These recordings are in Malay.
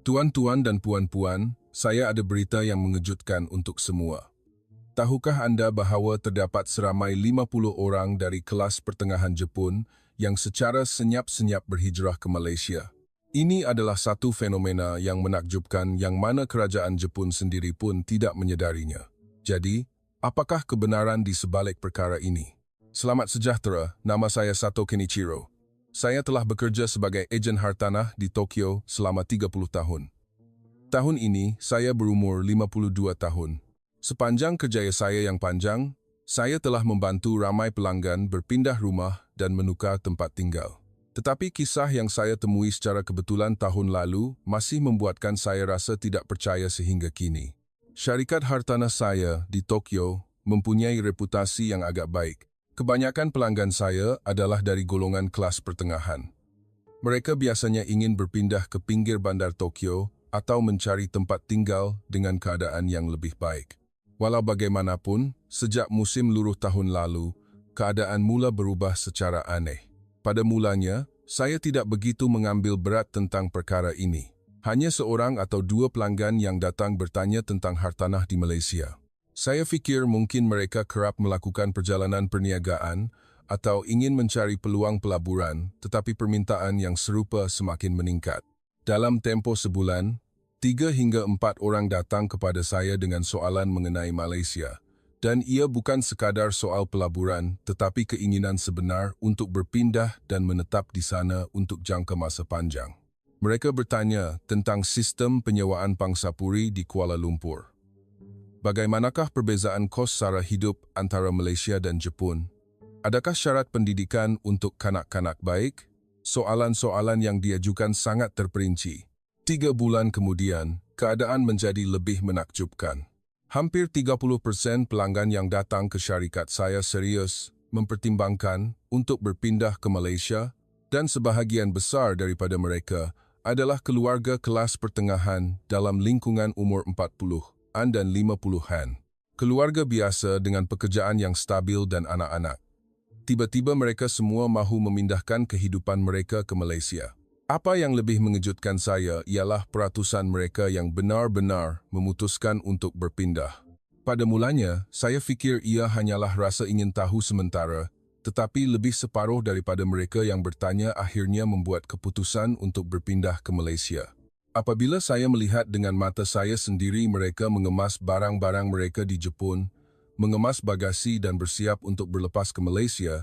Tuan-tuan dan puan-puan, saya ada berita yang mengejutkan untuk semua. Tahukah anda bahawa terdapat seramai 50 orang dari kelas pertengahan Jepun yang secara senyap-senyap berhijrah ke Malaysia? Ini adalah satu fenomena yang menakjubkan yang mana kerajaan Jepun sendiri pun tidak menyedarinya. Jadi, apakah kebenaran di sebalik perkara ini? Selamat sejahtera, nama saya Sato Kenichiro. Saya telah bekerja sebagai ejen hartanah di Tokyo selama 30 tahun. Tahun ini, saya berumur 52 tahun. Sepanjang kerjaya saya yang panjang, saya telah membantu ramai pelanggan berpindah rumah dan menukar tempat tinggal. Tetapi kisah yang saya temui secara kebetulan tahun lalu masih membuatkan saya rasa tidak percaya sehingga kini. Syarikat hartanah saya di Tokyo mempunyai reputasi yang agak baik. Kebanyakan pelanggan saya adalah dari golongan kelas pertengahan. Mereka biasanya ingin berpindah ke pinggir bandar Tokyo atau mencari tempat tinggal dengan keadaan yang lebih baik. Walau bagaimanapun, sejak musim luruh tahun lalu, keadaan mula berubah secara aneh. Pada mulanya, saya tidak begitu mengambil berat tentang perkara ini. Hanya seorang atau dua pelanggan yang datang bertanya tentang hartanah di Malaysia. Saya fikir mungkin mereka kerap melakukan perjalanan perniagaan atau ingin mencari peluang pelaburan, tetapi permintaan yang serupa semakin meningkat. Dalam tempoh sebulan, 3 hingga 4 orang datang kepada saya dengan soalan mengenai Malaysia. Dan ia bukan sekadar soal pelaburan, tetapi keinginan sebenar untuk berpindah dan menetap di sana untuk jangka masa panjang. Mereka bertanya tentang sistem penyewaan pangsapuri di Kuala Lumpur. Bagaimanakah perbezaan kos sara hidup antara Malaysia dan Jepun? Adakah syarat pendidikan untuk kanak-kanak baik? Soalan-soalan yang diajukan sangat terperinci. 3 bulan kemudian, keadaan menjadi lebih menakjubkan. Hampir 30% pelanggan yang datang ke syarikat saya serius mempertimbangkan untuk berpindah ke Malaysia dan sebahagian besar daripada mereka adalah keluarga kelas pertengahan dalam lingkungan umur 40-an dan 50-an. Keluarga biasa dengan pekerjaan yang stabil dan anak-anak. Tiba-tiba mereka semua mahu memindahkan kehidupan mereka ke Malaysia. Apa yang lebih mengejutkan saya ialah peratusan mereka yang benar-benar memutuskan untuk berpindah. Pada mulanya, saya fikir ia hanyalah rasa ingin tahu sementara, tetapi lebih separuh daripada mereka yang bertanya akhirnya membuat keputusan untuk berpindah ke Malaysia. Apabila saya melihat dengan mata saya sendiri mereka mengemas barang-barang mereka di Jepun, mengemas bagasi dan bersiap untuk berlepas ke Malaysia,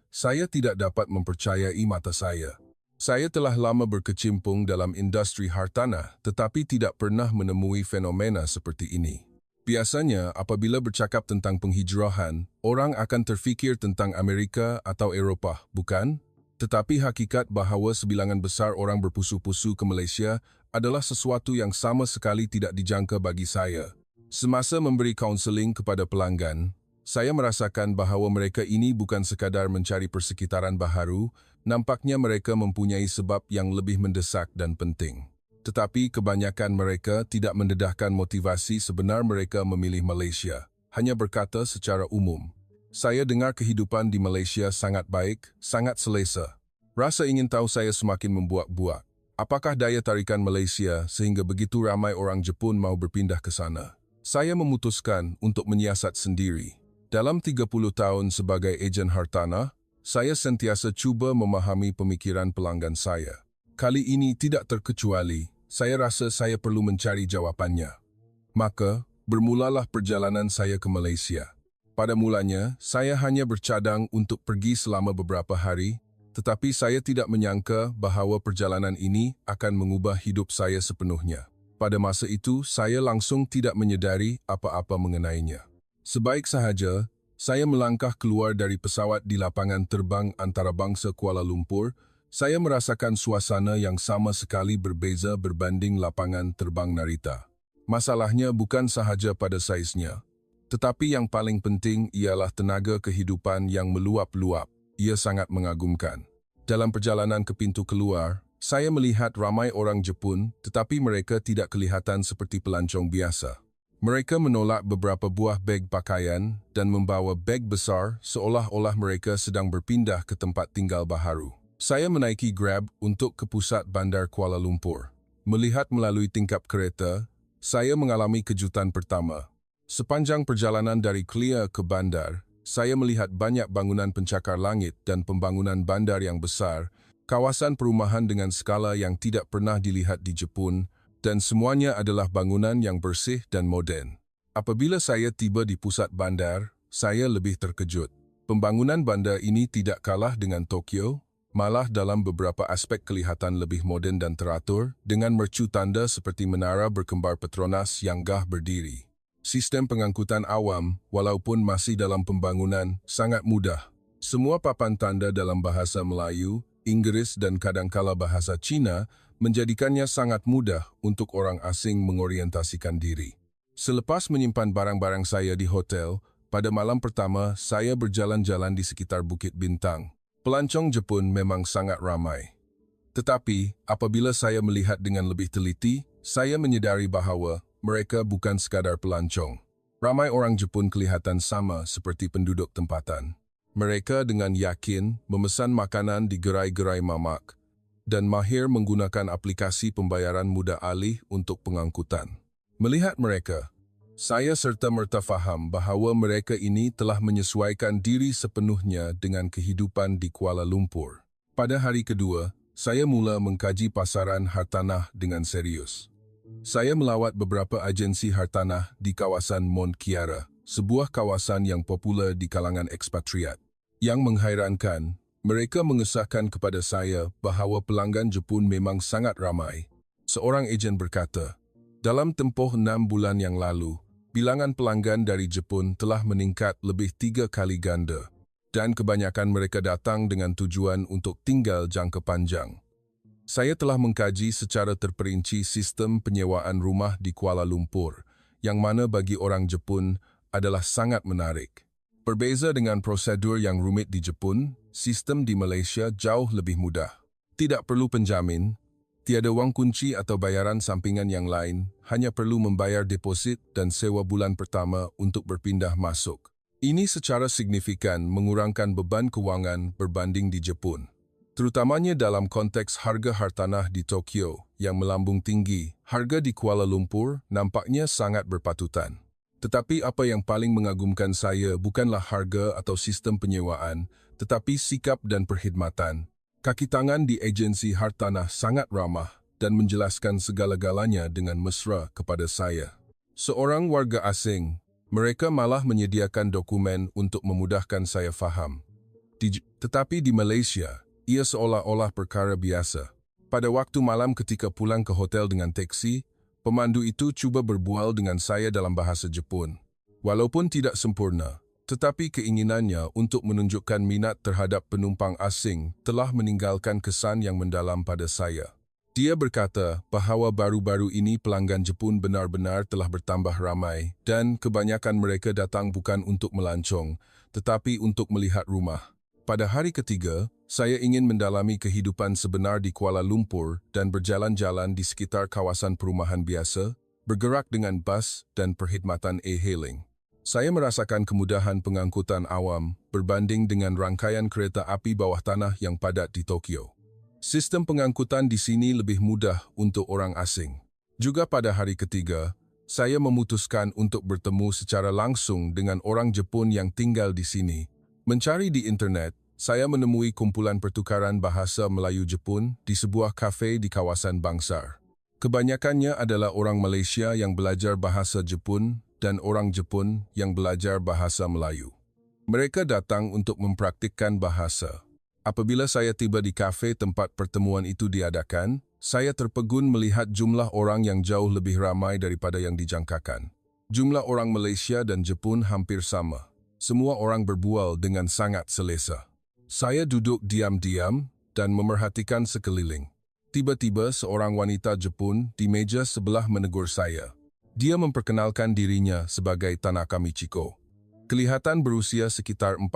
saya tidak dapat mempercayai mata saya. Saya telah lama berkecimpung dalam industri hartanah tetapi tidak pernah menemui fenomena seperti ini. Biasanya, apabila bercakap tentang penghijrahan, orang akan terfikir tentang Amerika atau Eropah, bukan? Tetapi hakikat bahawa sebilangan besar orang berpusu-pusu ke Malaysia adalah sesuatu yang sama sekali tidak dijangka bagi saya. Semasa memberi kaunseling kepada pelanggan, saya merasakan bahawa mereka ini bukan sekadar mencari persekitaran baharu, nampaknya mereka mempunyai sebab yang lebih mendesak dan penting. Tetapi kebanyakan mereka tidak mendedahkan motivasi sebenar mereka memilih Malaysia, hanya berkata secara umum. Saya dengar kehidupan di Malaysia sangat baik, sangat selesa. Rasa ingin tahu saya semakin membuak-buak. Apakah daya tarikan Malaysia sehingga begitu ramai orang Jepun mau berpindah ke sana? Saya memutuskan untuk menyiasat sendiri. Dalam 30 tahun sebagai ejen hartanah, saya sentiasa cuba memahami pemikiran pelanggan saya. Kali ini tidak terkecuali, saya rasa saya perlu mencari jawapannya. Maka, bermulalah perjalanan saya ke Malaysia. Pada mulanya, saya hanya bercadang untuk pergi selama beberapa hari, tetapi saya tidak menyangka bahawa perjalanan ini akan mengubah hidup saya sepenuhnya. Pada masa itu, saya langsung tidak menyedari apa-apa mengenainya. Sebaik sahaja, saya melangkah keluar dari pesawat di lapangan terbang antarabangsa Kuala Lumpur, saya merasakan suasana yang sama sekali berbeza berbanding lapangan terbang Narita. Masalahnya bukan sahaja pada saiznya, tetapi yang paling penting ialah tenaga kehidupan yang meluap-luap. Ia sangat mengagumkan. Dalam perjalanan ke pintu keluar, saya melihat ramai orang Jepun, tetapi mereka tidak kelihatan seperti pelancong biasa. Mereka menolak beberapa buah beg pakaian dan membawa beg besar seolah-olah mereka sedang berpindah ke tempat tinggal baharu. Saya menaiki Grab untuk ke pusat bandar Kuala Lumpur. Melihat melalui tingkap kereta, saya mengalami kejutan pertama. Sepanjang perjalanan dari Clear ke bandar, saya melihat banyak bangunan pencakar langit dan pembangunan bandar yang besar, kawasan perumahan dengan skala yang tidak pernah dilihat di Jepun, dan semuanya adalah bangunan yang bersih dan moden. Apabila saya tiba di pusat bandar, saya lebih terkejut. Pembangunan bandar ini tidak kalah dengan Tokyo, malah dalam beberapa aspek kelihatan lebih moden dan teratur, dengan mercu tanda seperti menara berkembar Petronas yang gah berdiri. Sistem pengangkutan awam, walaupun masih dalam pembangunan, sangat mudah. Semua papan tanda dalam bahasa Melayu, Inggris dan kadangkala bahasa Cina menjadikannya sangat mudah untuk orang asing mengorientasikan diri. Selepas menyimpan barang-barang saya di hotel, pada malam pertama saya berjalan-jalan di sekitar Bukit Bintang. Pelancong Jepun memang sangat ramai. Tetapi, apabila saya melihat dengan lebih teliti, saya menyadari bahawa mereka bukan sekadar pelancong. Ramai orang Jepun kelihatan sama seperti penduduk tempatan. Mereka dengan yakin memesan makanan di gerai-gerai mamak dan mahir menggunakan aplikasi pembayaran mudah alih untuk pengangkutan. Melihat mereka, saya serta-merta faham bahawa mereka ini telah menyesuaikan diri sepenuhnya dengan kehidupan di Kuala Lumpur. Pada hari kedua, saya mula mengkaji pasaran hartanah dengan serius. Saya melawat beberapa agensi hartanah di kawasan Mont Kiara, sebuah kawasan yang popular di kalangan ekspatriat. Yang menghairankan, mereka mengesahkan kepada saya bahawa pelanggan Jepun memang sangat ramai. Seorang ejen berkata, dalam tempoh 6 bulan yang lalu, bilangan pelanggan dari Jepun telah meningkat lebih 3 kali ganda, dan kebanyakan mereka datang dengan tujuan untuk tinggal jangka panjang. Saya telah mengkaji secara terperinci sistem penyewaan rumah di Kuala Lumpur, yang mana bagi orang Jepun adalah sangat menarik. Berbeza dengan prosedur yang rumit di Jepun, sistem di Malaysia jauh lebih mudah. Tidak perlu penjamin, tiada wang kunci atau bayaran sampingan yang lain, hanya perlu membayar deposit dan sewa bulan pertama untuk berpindah masuk. Ini secara signifikan mengurangkan beban kewangan berbanding di Jepun. Terutamanya dalam konteks harga hartanah di Tokyo yang melambung tinggi, harga di Kuala Lumpur nampaknya sangat berpatutan. Tetapi apa yang paling mengagumkan saya bukanlah harga atau sistem penyewaan, tetapi sikap dan perkhidmatan. Kaki tangan di agensi hartanah sangat ramah dan menjelaskan segala-galanya dengan mesra kepada saya. Seorang warga asing, mereka malah menyediakan dokumen untuk memudahkan saya faham. Tetapi di Malaysia, ia seolah-olah perkara biasa. Pada waktu malam ketika pulang ke hotel dengan teksi, pemandu itu cuba berbual dengan saya dalam bahasa Jepun. Walaupun tidak sempurna, tetapi keinginannya untuk menunjukkan minat terhadap penumpang asing telah meninggalkan kesan yang mendalam pada saya. Dia berkata bahawa baru-baru ini pelanggan Jepun benar-benar telah bertambah ramai dan kebanyakan mereka datang bukan untuk melancong, tetapi untuk melihat rumah. Pada hari ketiga, saya ingin mendalami kehidupan sebenar di Kuala Lumpur dan berjalan-jalan di sekitar kawasan perumahan biasa, bergerak dengan bas dan perkhidmatan e-hailing. Saya merasakan kemudahan pengangkutan awam berbanding dengan rangkaian kereta api bawah tanah yang padat di Tokyo. Sistem pengangkutan di sini lebih mudah untuk orang asing. Juga pada hari ketiga, saya memutuskan untuk bertemu secara langsung dengan orang Jepun yang tinggal di sini. Mencari di internet, saya menemui kumpulan pertukaran bahasa Melayu Jepun di sebuah kafe di kawasan Bangsar. Kebanyakannya adalah orang Malaysia yang belajar bahasa Jepun dan orang Jepun yang belajar bahasa Melayu. Mereka datang untuk mempraktikkan bahasa. Apabila saya tiba di kafe tempat pertemuan itu diadakan, saya terpegun melihat jumlah orang yang jauh lebih ramai daripada yang dijangkakan. Jumlah orang Malaysia dan Jepun hampir sama. Semua orang berbual dengan sangat selesa. Saya duduk diam-diam dan memerhatikan sekeliling. Tiba-tiba seorang wanita Jepun di meja sebelah menegur saya. Dia memperkenalkan dirinya sebagai Tanaka Michiko. Kelihatan berusia sekitar 45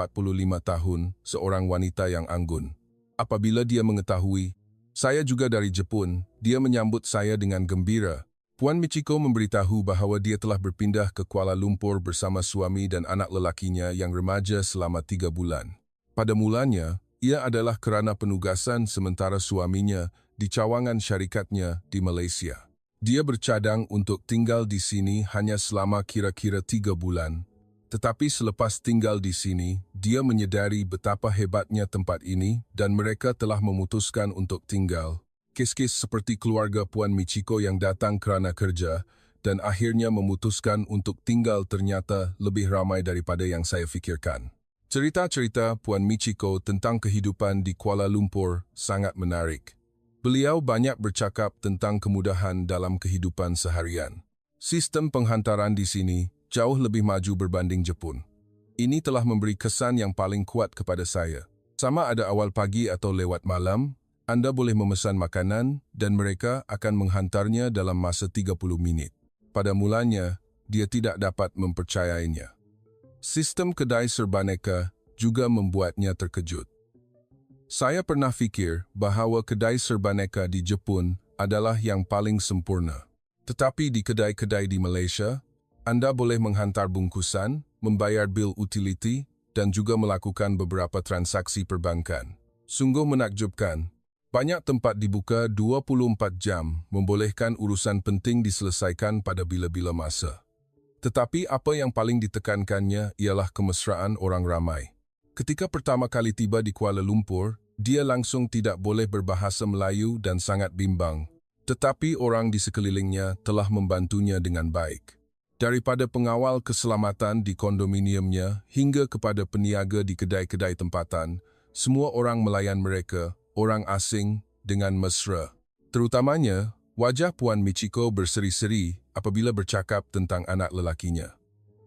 tahun, seorang wanita yang anggun. Apabila dia mengetahui, saya juga dari Jepun, dia menyambut saya dengan gembira. Puan Michiko memberitahu bahawa dia telah berpindah ke Kuala Lumpur bersama suami dan anak lelakinya yang remaja selama 3 bulan. Pada mulanya, Ia adalah kerana penugasan sementara suaminya di cawangan syarikatnya di Malaysia. Dia bercadang untuk tinggal di sini hanya selama kira-kira 3 bulan. Tetapi selepas tinggal di sini, dia menyedari betapa hebatnya tempat ini dan mereka telah memutuskan untuk tinggal. Kes-kes seperti keluarga Puan Michiko yang datang kerana kerja dan akhirnya memutuskan untuk tinggal ternyata lebih ramai daripada yang saya fikirkan. Cerita-cerita Puan Michiko tentang kehidupan di Kuala Lumpur sangat menarik. Beliau banyak bercakap tentang kemudahan dalam kehidupan seharian. Sistem penghantaran di sini jauh lebih maju berbanding Jepun. Ini telah memberi kesan yang paling kuat kepada saya. Sama ada awal pagi atau lewat malam, Anda boleh memesan makanan dan mereka akan menghantarnya dalam masa 30 minit. Pada mulanya, dia tidak dapat mempercayainya. Sistem kedai serbaneka juga membuatnya terkejut. Saya pernah fikir bahawa kedai serbaneka di Jepun adalah yang paling sempurna. Tetapi di kedai-kedai di Malaysia, Anda boleh menghantar bungkusan, membayar bil utiliti dan juga melakukan beberapa transaksi perbankan. Sungguh menakjubkan. Banyak tempat dibuka 24 jam membolehkan urusan penting diselesaikan pada bila-bila masa. Tetapi apa yang paling ditekankannya ialah kemesraan orang ramai. Ketika pertama kali tiba di Kuala Lumpur, dia langsung tidak boleh berbahasa Melayu dan sangat bimbang. Tetapi orang di sekelilingnya telah membantunya dengan baik. Daripada pengawal keselamatan di kondominiumnya hingga kepada peniaga di kedai-kedai tempatan, semua orang melayan mereka, orang asing, dengan mesra. Terutamanya, wajah Puan Michiko berseri-seri apabila bercakap tentang anak lelakinya.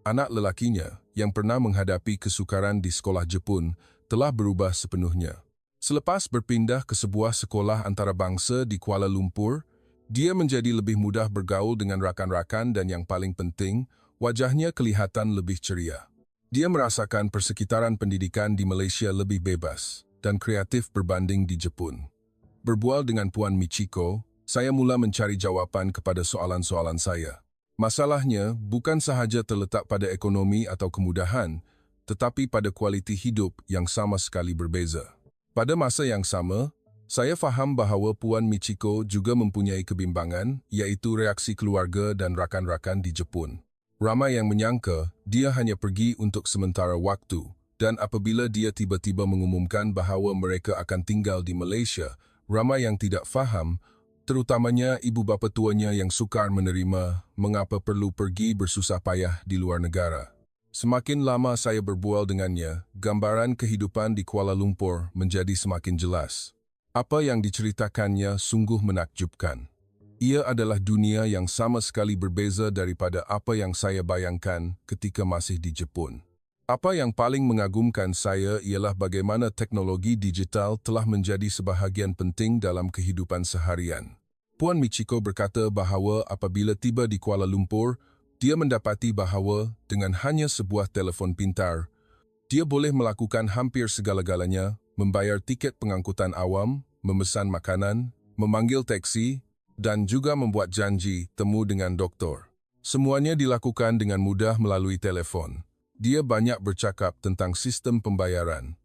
Anak lelakinya yang pernah menghadapi kesukaran di sekolah Jepun telah berubah sepenuhnya. Selepas berpindah ke sebuah sekolah antarabangsa di Kuala Lumpur, dia menjadi lebih mudah bergaul dengan rakan-rakan dan yang paling penting, wajahnya kelihatan lebih ceria. Dia merasakan persekitaran pendidikan di Malaysia lebih bebas dan kreatif berbanding di Jepun. Berbual dengan Puan Michiko, saya mula mencari jawapan kepada soalan-soalan saya. Masalahnya bukan sahaja terletak pada ekonomi atau kemudahan, tetapi pada kualiti hidup yang sama sekali berbeza. Pada masa yang sama, saya faham bahawa Puan Michiko juga mempunyai kebimbangan, iaitu reaksi keluarga dan rakan-rakan di Jepun. Ramai yang menyangka dia hanya pergi untuk sementara waktu, dan apabila dia tiba-tiba mengumumkan bahawa mereka akan tinggal di Malaysia, ramai yang tidak faham, terutamanya ibu bapa tuanya yang sukar menerima mengapa perlu pergi bersusah payah di luar negara. Semakin lama saya berbual dengannya, gambaran kehidupan di Kuala Lumpur menjadi semakin jelas. Apa yang diceritakannya sungguh menakjubkan. Ia adalah dunia yang sama sekali berbeza daripada apa yang saya bayangkan ketika masih di Jepun. Apa yang paling mengagumkan saya ialah bagaimana teknologi digital telah menjadi sebahagian penting dalam kehidupan seharian. Puan Michiko berkata bahawa apabila tiba di Kuala Lumpur, dia mendapati bahawa dengan hanya sebuah telefon pintar, dia boleh melakukan hampir segala-galanya, membayar tiket pengangkutan awam, memesan makanan, memanggil teksi, dan juga membuat janji temu dengan doktor. Semuanya dilakukan dengan mudah melalui telefon. Dia banyak bercakap tentang sistem pembayaran.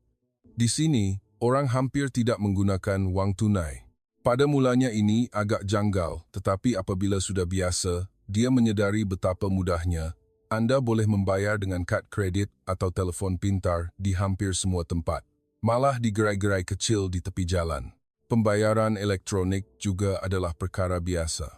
Di sini, orang hampir tidak menggunakan wang tunai. Pada mulanya ini agak janggal, tetapi apabila sudah biasa, dia menyedari betapa mudahnya. Anda boleh membayar dengan kad kredit atau telefon pintar di hampir semua tempat. Malah di gerai-gerai kecil di tepi jalan. Pembayaran elektronik juga adalah perkara biasa.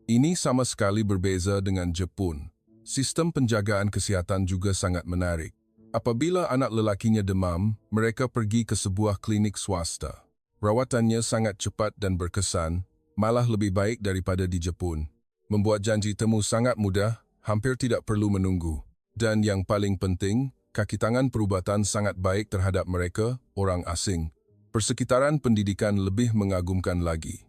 Ini sama sekali berbeza dengan Jepun. Sistem penjagaan kesihatan juga sangat menarik. Apabila anak lelakinya demam, mereka pergi ke sebuah klinik swasta. Rawatannya sangat cepat dan berkesan, malah lebih baik daripada di Jepun. Membuat janji temu sangat mudah, hampir tidak perlu menunggu. Dan yang paling penting, kaki tangan perubatan sangat baik terhadap mereka, orang asing. Persekitaran pendidikan lebih mengagumkan lagi.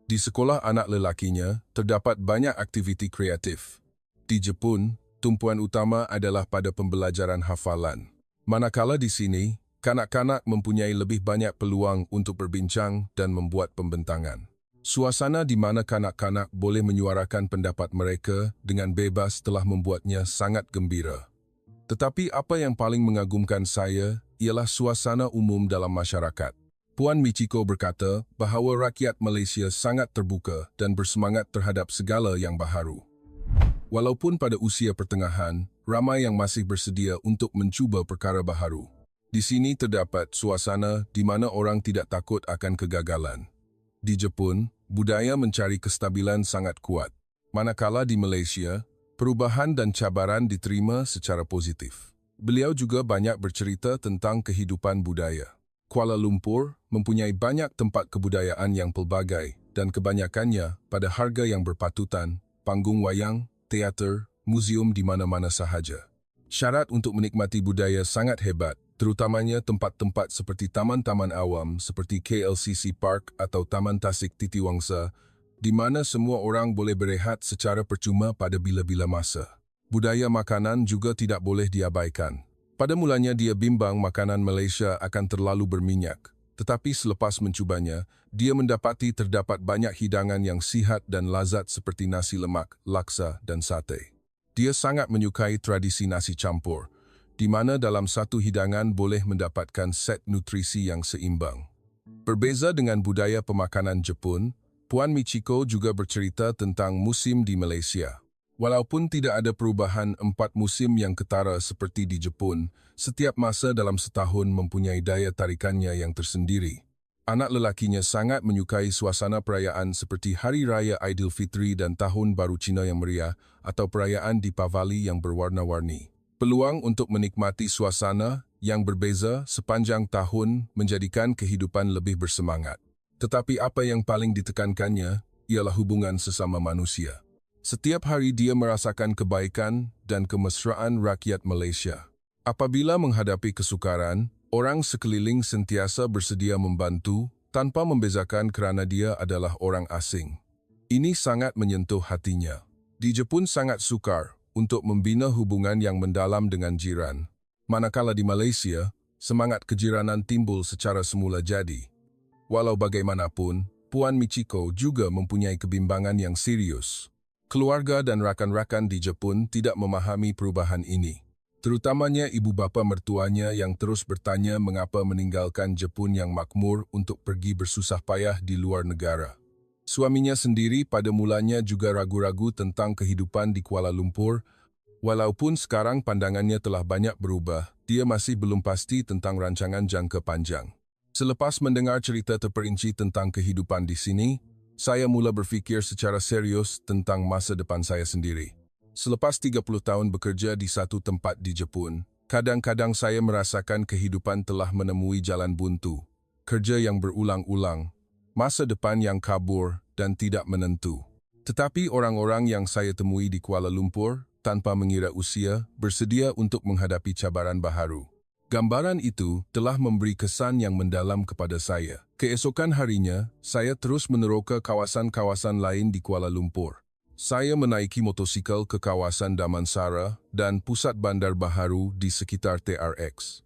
Di sekolah anak lelakinya, terdapat banyak aktiviti kreatif. Di Jepun, tumpuan utama adalah pada pembelajaran hafalan. Manakala di sini, kanak-kanak mempunyai lebih banyak peluang untuk berbincang dan membuat pembentangan. Suasana di mana kanak-kanak boleh menyuarakan pendapat mereka dengan bebas telah membuatnya sangat gembira. Tetapi apa yang paling mengagumkan saya ialah suasana umum dalam masyarakat. Puan Michiko berkata bahawa rakyat Malaysia sangat terbuka dan bersemangat terhadap segala yang baharu. Walaupun pada usia pertengahan, ramai yang masih bersedia untuk mencuba perkara baharu. Di sini terdapat suasana di mana orang tidak takut akan kegagalan. Di Jepun, budaya mencari kestabilan sangat kuat. Manakala di Malaysia, perubahan dan cabaran diterima secara positif. Beliau juga banyak bercerita tentang kehidupan budaya. Kuala Lumpur mempunyai banyak tempat kebudayaan yang pelbagai dan kebanyakannya pada harga yang berpatutan, panggung wayang, teater, muzium di mana-mana sahaja. Syarat untuk menikmati budaya sangat hebat, terutamanya tempat-tempat seperti taman-taman awam seperti KLCC Park atau Taman Tasik Titiwangsa, di mana semua orang boleh berehat secara percuma pada bila-bila masa. Budaya makanan juga tidak boleh diabaikan. Pada mulanya dia bimbang makanan Malaysia akan terlalu berminyak, tetapi selepas mencubanya, dia mendapati terdapat banyak hidangan yang sihat dan lazat seperti nasi lemak, laksa dan sate. Dia sangat menyukai tradisi nasi campur, di mana dalam satu hidangan boleh mendapatkan set nutrisi yang seimbang. Berbeza dengan budaya pemakanan Jepun, Puan Michiko juga bercerita tentang musim di Malaysia. Walaupun tidak ada perubahan 4 musim yang ketara seperti di Jepun, setiap masa dalam setahun mempunyai daya tarikannya yang tersendiri. Anak lelakinya sangat menyukai suasana perayaan seperti Hari Raya Aidilfitri dan Tahun Baru Cina yang meriah atau perayaan Deepavali yang berwarna-warni. Peluang untuk menikmati suasana yang berbeza sepanjang tahun menjadikan kehidupan lebih bersemangat. Tetapi apa yang paling ditekankannya ialah hubungan sesama manusia. Setiap hari dia merasakan kebaikan dan kemesraan rakyat Malaysia. Apabila menghadapi kesukaran, orang sekeliling sentiasa bersedia membantu tanpa membezakan kerana dia adalah orang asing. Ini sangat menyentuh hatinya. Di Jepun sangat sukar untuk membina hubungan yang mendalam dengan jiran. Manakala di Malaysia, semangat kejiranan timbul secara semula jadi. Walau bagaimanapun, Puan Michiko juga mempunyai kebimbangan yang serius. Keluarga dan rakan-rakan di Jepun tidak memahami perubahan ini. Terutamanya ibu bapa mertuanya yang terus bertanya mengapa meninggalkan Jepun yang makmur untuk pergi bersusah payah di luar negara. Suaminya sendiri pada mulanya juga ragu-ragu tentang kehidupan di Kuala Lumpur. Walaupun sekarang pandangannya telah banyak berubah, dia masih belum pasti tentang rancangan jangka panjang. Selepas mendengar cerita terperinci tentang kehidupan di sini, saya mula berfikir secara serius tentang masa depan saya sendiri. Selepas 30 tahun bekerja di satu tempat di Jepun, kadang-kadang saya merasakan kehidupan telah menemui jalan buntu, kerja yang berulang-ulang, masa depan yang kabur dan tidak menentu. Tetapi orang-orang yang saya temui di Kuala Lumpur, tanpa mengira usia, bersedia untuk menghadapi cabaran baharu. Gambaran itu telah memberi kesan yang mendalam kepada saya. Keesokan harinya, saya terus meneroka kawasan-kawasan lain di Kuala Lumpur. Saya menaiki motosikal ke kawasan Damansara dan pusat bandar baharu di sekitar TRX.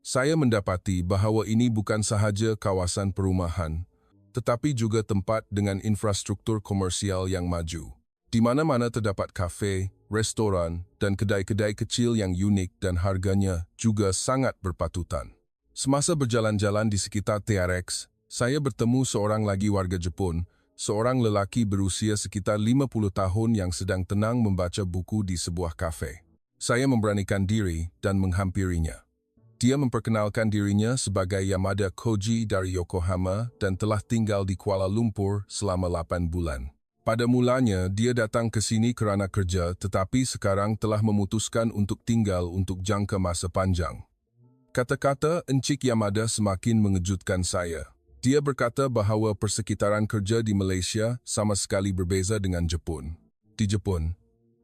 Saya mendapati bahawa ini bukan sahaja kawasan perumahan, tetapi juga tempat dengan infrastruktur komersial yang maju. Di mana-mana terdapat kafe, restoran, dan kedai-kedai kecil yang unik dan harganya juga sangat berpatutan. Semasa berjalan-jalan di sekitar TRX, saya bertemu seorang lagi warga Jepun, seorang lelaki berusia sekitar 50 tahun yang sedang tenang membaca buku di sebuah kafe. Saya memberanikan diri dan menghampirinya. Dia memperkenalkan dirinya sebagai Yamada Koji dari Yokohama dan telah tinggal di Kuala Lumpur selama 8 bulan. Pada mulanya, dia datang ke sini kerana kerja tetapi sekarang telah memutuskan untuk tinggal untuk jangka masa panjang. Kata-kata Encik Yamada semakin mengejutkan saya. Dia berkata bahawa persekitaran kerja di Malaysia sama sekali berbeza dengan Jepun. Di Jepun,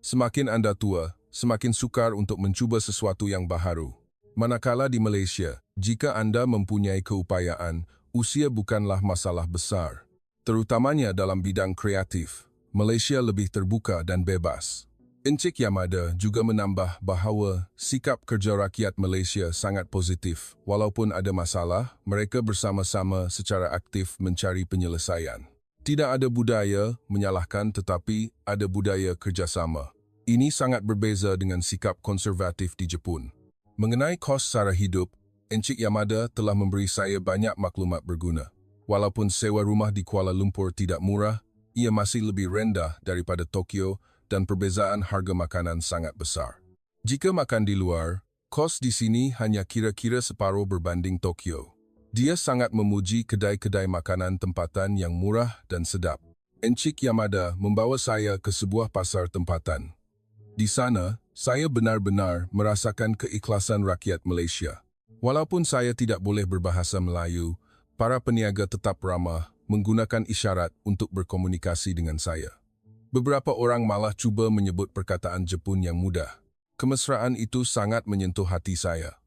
semakin anda tua, semakin sukar untuk mencuba sesuatu yang baharu. Manakala di Malaysia, jika anda mempunyai keupayaan, usia bukanlah masalah besar. Terutamanya dalam bidang kreatif, Malaysia lebih terbuka dan bebas. Encik Yamada juga menambah bahawa sikap kerja rakyat Malaysia sangat positif. Walaupun ada masalah, mereka bersama-sama secara aktif mencari penyelesaian. Tidak ada budaya menyalahkan tetapi ada budaya kerjasama. Ini sangat berbeza dengan sikap konservatif di Jepun. Mengenai kos sara hidup, Encik Yamada telah memberi saya banyak maklumat berguna. Walaupun sewa rumah di Kuala Lumpur tidak murah, ia masih lebih rendah daripada Tokyo dan perbezaan harga makanan sangat besar. Jika makan di luar, kos di sini hanya kira-kira separuh berbanding Tokyo. Dia sangat memuji kedai-kedai makanan tempatan yang murah dan sedap. Encik Yamada membawa saya ke sebuah pasar tempatan. Di sana, saya benar-benar merasakan keikhlasan rakyat Malaysia. Walaupun saya tidak boleh berbahasa Melayu, para peniaga tetap ramah menggunakan isyarat untuk berkomunikasi dengan saya. Beberapa orang malah cuba menyebut perkataan Jepun yang mudah. Kemesraan itu sangat menyentuh hati saya.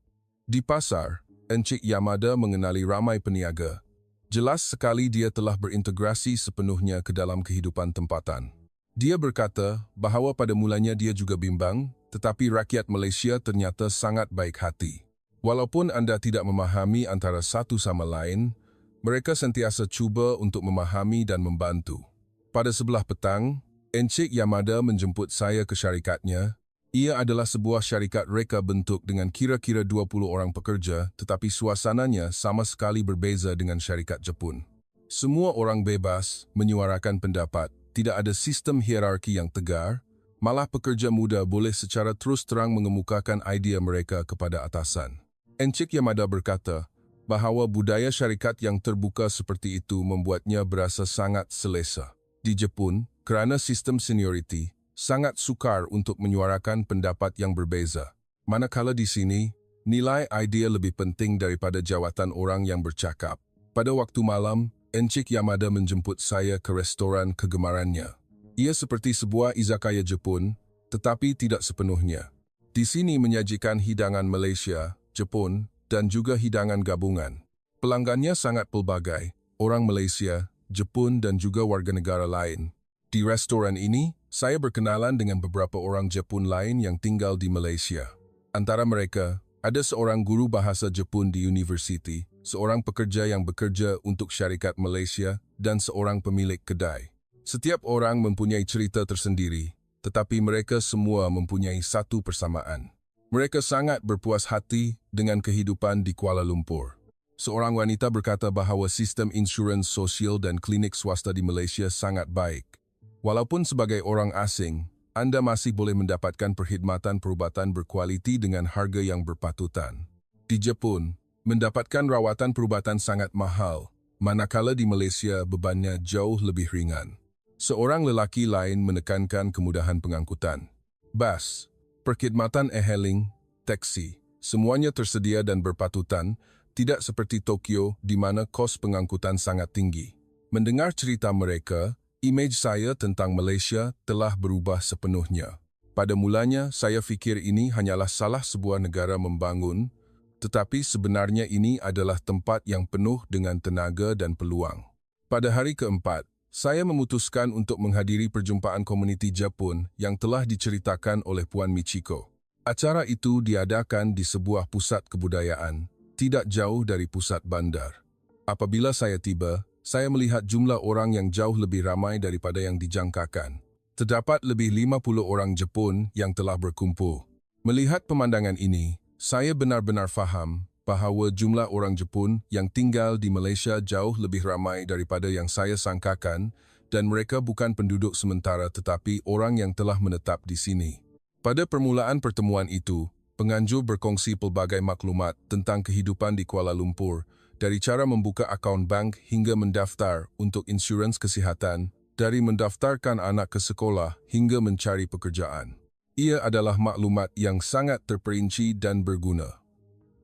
Di pasar, Encik Yamada mengenali ramai peniaga. Jelas sekali dia telah berintegrasi sepenuhnya ke dalam kehidupan tempatan. Dia berkata bahawa pada mulanya dia juga bimbang, tetapi rakyat Malaysia ternyata sangat baik hati. Walaupun anda tidak memahami antara satu sama lain, mereka sentiasa cuba untuk memahami dan membantu. Pada sebelah petang, Encik Yamada menjemput saya ke syarikatnya. Ia adalah sebuah syarikat reka bentuk dengan kira-kira 20 orang pekerja, tetapi suasananya sama sekali berbeza dengan syarikat Jepun. Semua orang bebas menyuarakan pendapat, tidak ada sistem hierarki yang tegar, malah pekerja muda boleh secara terus terang mengemukakan idea mereka kepada atasan. Encik Yamada berkata bahawa budaya syarikat yang terbuka seperti itu membuatnya berasa sangat selesa. Di Jepun, kerana sistem senioriti, sangat sukar untuk menyuarakan pendapat yang berbeza. Manakala di sini, nilai idea lebih penting daripada jawatan orang yang bercakap. Pada waktu malam, Encik Yamada menjemput saya ke restoran kegemarannya. Ia seperti sebuah izakaya Jepun, tetapi tidak sepenuhnya. Di sini menyajikan hidangan Malaysia, Jepun, dan juga hidangan gabungan. Pelanggannya sangat pelbagai, orang Malaysia, Jepun dan juga warga negara lain. Di restoran ini, saya berkenalan dengan beberapa orang Jepun lain yang tinggal di Malaysia. Antara mereka, ada seorang guru bahasa Jepun di universiti, seorang pekerja yang bekerja untuk syarikat Malaysia, dan seorang pemilik kedai. Setiap orang mempunyai cerita tersendiri, tetapi mereka semua mempunyai satu persamaan. Mereka sangat berpuas hati dengan kehidupan di Kuala Lumpur. Seorang wanita berkata bahawa sistem insurans sosial dan klinik swasta di Malaysia sangat baik. Walaupun sebagai orang asing, anda masih boleh mendapatkan perkhidmatan perubatan berkualiti dengan harga yang berpatutan. Di Jepun, mendapatkan rawatan perubatan sangat mahal, manakala di Malaysia bebannya jauh lebih ringan. Seorang lelaki lain menekankan kemudahan pengangkutan. Bas, perkhidmatan e-hailing, taksi, semuanya tersedia dan berpatutan, tidak seperti Tokyo di mana kos pengangkutan sangat tinggi. Mendengar cerita mereka, imej saya tentang Malaysia telah berubah sepenuhnya. Pada mulanya, saya fikir ini hanyalah salah sebuah negara membangun, tetapi sebenarnya ini adalah tempat yang penuh dengan tenaga dan peluang. Pada hari keempat, saya memutuskan untuk menghadiri perjumpaan komuniti Jepun yang telah diceritakan oleh Puan Michiko. Acara itu diadakan di sebuah pusat kebudayaan, tidak jauh dari pusat bandar. Apabila saya tiba, saya melihat jumlah orang yang jauh lebih ramai daripada yang dijangkakan. Terdapat lebih 50 orang Jepun yang telah berkumpul. Melihat pemandangan ini, saya benar-benar faham bahawa jumlah orang Jepun yang tinggal di Malaysia jauh lebih ramai daripada yang saya sangkakan dan mereka bukan penduduk sementara tetapi orang yang telah menetap di sini. Pada permulaan pertemuan itu, penganjur berkongsi pelbagai maklumat tentang kehidupan di Kuala Lumpur, dari cara membuka akaun bank hingga mendaftar untuk insurans kesihatan, dari mendaftarkan anak ke sekolah hingga mencari pekerjaan. Ia adalah maklumat yang sangat terperinci dan berguna.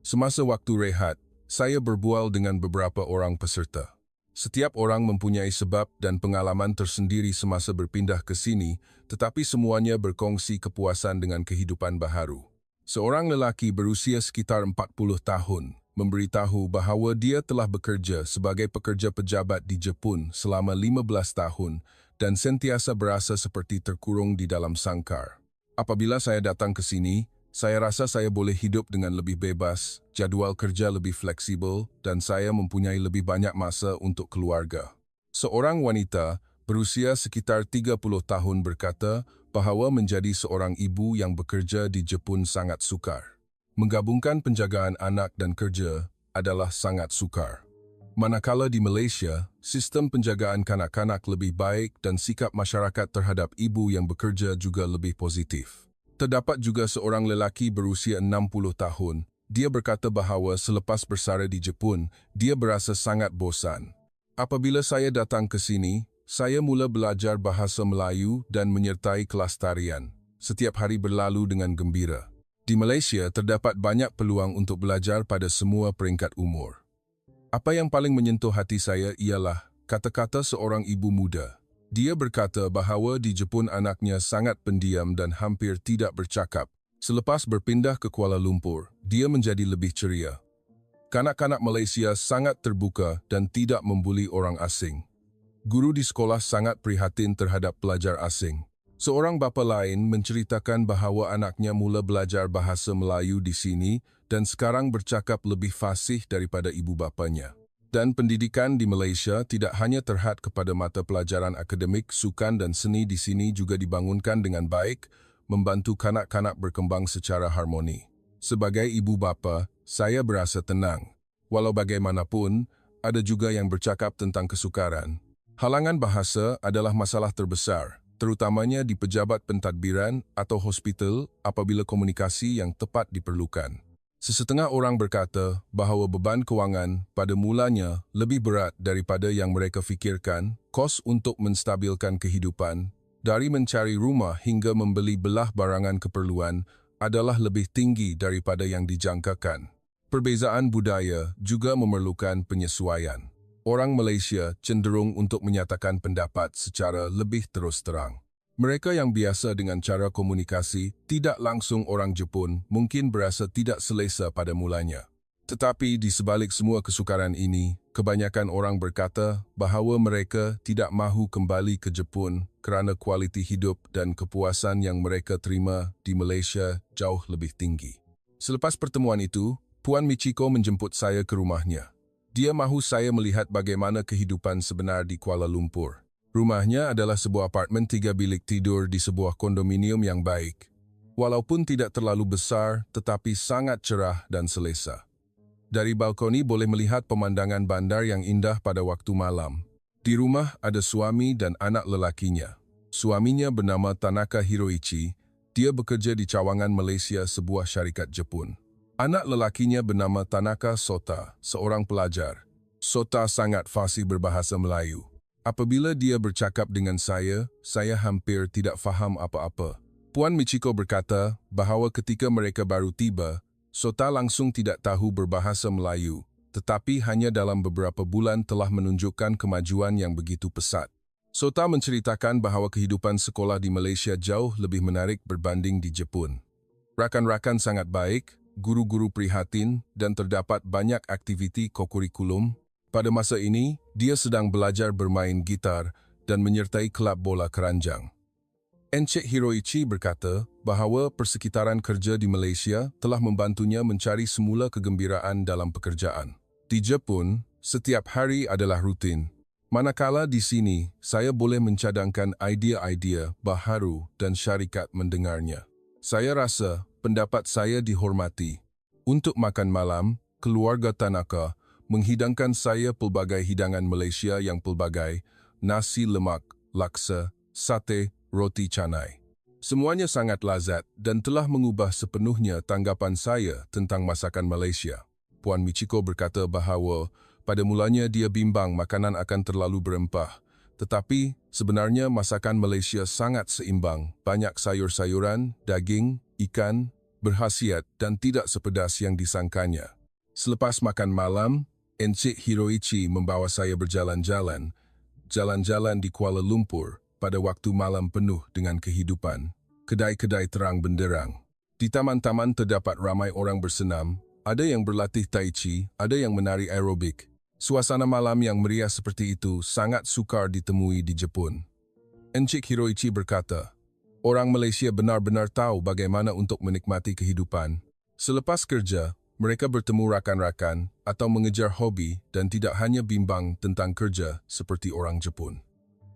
Semasa waktu rehat, saya berbual dengan beberapa orang peserta. Setiap orang mempunyai sebab dan pengalaman tersendiri semasa berpindah ke sini, tetapi semuanya berkongsi kepuasan dengan kehidupan baharu. Seorang lelaki berusia sekitar 40 tahun memberitahu bahawa dia telah bekerja sebagai pekerja pejabat di Jepun selama 15 tahun dan sentiasa berasa seperti terkurung di dalam sangkar. Apabila saya datang ke sini, saya rasa saya boleh hidup dengan lebih bebas, jadual kerja lebih fleksibel, dan saya mempunyai lebih banyak masa untuk keluarga. Seorang wanita berusia sekitar 30 tahun berkata bahawa menjadi seorang ibu yang bekerja di Jepun sangat sukar. menggabungkan penjagaan anak dan kerja adalah sangat sukar. Manakala di Malaysia, sistem penjagaan kanak-kanak lebih baik dan sikap masyarakat terhadap ibu yang bekerja juga lebih positif. Terdapat juga seorang lelaki berusia 60 tahun. Dia berkata bahawa selepas bersara di Jepun, dia berasa sangat bosan. Apabila saya datang ke sini, saya mula belajar bahasa Melayu dan menyertai kelas tarian. Setiap hari berlalu dengan gembira. Di Malaysia, terdapat banyak peluang untuk belajar pada semua peringkat umur. Apa yang paling menyentuh hati saya ialah kata-kata seorang ibu muda. Dia berkata bahawa di Jepun anaknya sangat pendiam dan hampir tidak bercakap. Selepas berpindah ke Kuala Lumpur, dia menjadi lebih ceria. Kanak-kanak Malaysia sangat terbuka dan tidak membuli orang asing. Guru di sekolah sangat prihatin terhadap pelajar asing. Seorang bapa lain menceritakan bahawa anaknya mula belajar bahasa Melayu di sini dan sekarang bercakap lebih fasih daripada ibu bapanya. Dan pendidikan di Malaysia tidak hanya terhad kepada mata pelajaran akademik, sukan dan seni di sini juga dibangunkan dengan baik, membantu kanak-kanak berkembang secara harmoni. Sebagai ibu bapa, saya berasa tenang. Walau bagaimanapun, ada juga yang bercakap tentang kesukaran. Halangan bahasa adalah masalah terbesar, terutamanya di pejabat pentadbiran atau hospital apabila komunikasi yang tepat diperlukan. Sesetengah orang berkata bahawa beban kewangan pada mulanya lebih berat daripada yang mereka fikirkan. Kos untuk menstabilkan kehidupan, dari mencari rumah hingga membeli belah barangan keperluan, adalah lebih tinggi daripada yang dijangkakan. Perbezaan budaya juga memerlukan penyesuaian. Orang Malaysia cenderung untuk menyatakan pendapat secara lebih terus terang. Mereka yang biasa dengan cara komunikasi tidak langsung orang Jepun mungkin berasa tidak selesa pada mulanya. Tetapi di sebalik semua kesukaran ini, kebanyakan orang berkata bahawa mereka tidak mahu kembali ke Jepun kerana kualiti hidup dan kepuasan yang mereka terima di Malaysia jauh lebih tinggi. Selepas pertemuan itu, Puan Michiko menjemput saya ke rumahnya. Dia mahu saya melihat bagaimana kehidupan sebenar di Kuala Lumpur. Rumahnya adalah sebuah apartmen 3 bilik tidur di sebuah kondominium yang baik. Walaupun tidak terlalu besar, tetapi sangat cerah dan selesa. Dari balkoni boleh melihat pemandangan bandar yang indah pada waktu malam. Di rumah ada suami dan anak lelakinya. Suaminya bernama Tanaka Hiroichi. Dia bekerja di cawangan Malaysia, sebuah syarikat Jepun. Anak lelakinya bernama Tanaka Sota, seorang pelajar. Sota sangat fasih berbahasa Melayu. Apabila dia bercakap dengan saya hampir tidak faham apa-apa. Puan Michiko berkata bahawa ketika mereka baru tiba, Sota langsung tidak tahu berbahasa Melayu, tetapi hanya dalam beberapa bulan telah menunjukkan kemajuan yang begitu pesat. Sota menceritakan bahawa kehidupan sekolah di Malaysia jauh lebih menarik berbanding di Jepun. Rakan-rakan sangat baik, guru-guru prihatin, dan terdapat banyak aktiviti kokurikulum. Pada masa ini, dia sedang belajar bermain gitar dan menyertai kelab bola keranjang. Encik Hiroichi berkata bahawa persekitaran kerja di Malaysia telah membantunya mencari semula kegembiraan dalam pekerjaan. Di Jepun, setiap hari adalah rutin. Manakala di sini, saya boleh mencadangkan idea-idea baharu dan syarikat mendengarnya. Saya rasa pendapat saya dihormati. Untuk makan malam, keluarga Tanaka menghidangkan saya pelbagai hidangan Malaysia yang pelbagai, nasi lemak, laksa, sate, roti canai. Semuanya sangat lazat dan telah mengubah sepenuhnya tanggapan saya tentang masakan Malaysia. Puan Michiko berkata bahawa pada mulanya dia bimbang makanan akan terlalu berempah. Tetapi sebenarnya masakan Malaysia sangat seimbang, banyak sayur-sayuran, daging, ikan, berkhasiat dan tidak sepedas yang disangkanya. Selepas makan malam, Encik Hiroichi membawa saya berjalan-jalan di Kuala Lumpur pada waktu malam penuh dengan kehidupan. Kedai-kedai terang benderang. Di taman-taman terdapat ramai orang bersenam, ada yang berlatih tai chi, ada yang menari aerobik. Suasana malam yang meriah seperti itu sangat sukar ditemui di Jepun. Encik Hiroichi berkata, orang Malaysia benar-benar tahu bagaimana untuk menikmati kehidupan. Selepas kerja, mereka bertemu rakan-rakan atau mengejar hobi dan tidak hanya bimbang tentang kerja seperti orang Jepun.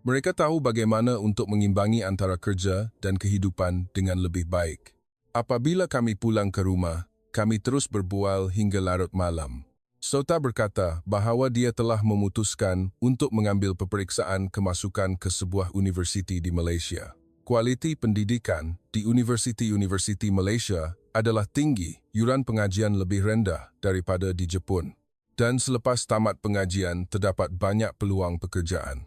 Mereka tahu bagaimana untuk mengimbangi antara kerja dan kehidupan dengan lebih baik. Apabila kami pulang ke rumah, Kami terus berbual hingga larut malam. Sota berkata bahawa dia telah memutuskan untuk mengambil peperiksaan kemasukan ke sebuah universiti di Malaysia. Kualiti pendidikan di universiti-universiti Malaysia adalah tinggi, yuran pengajian lebih rendah daripada di Jepun. Dan selepas tamat pengajian, terdapat banyak peluang pekerjaan.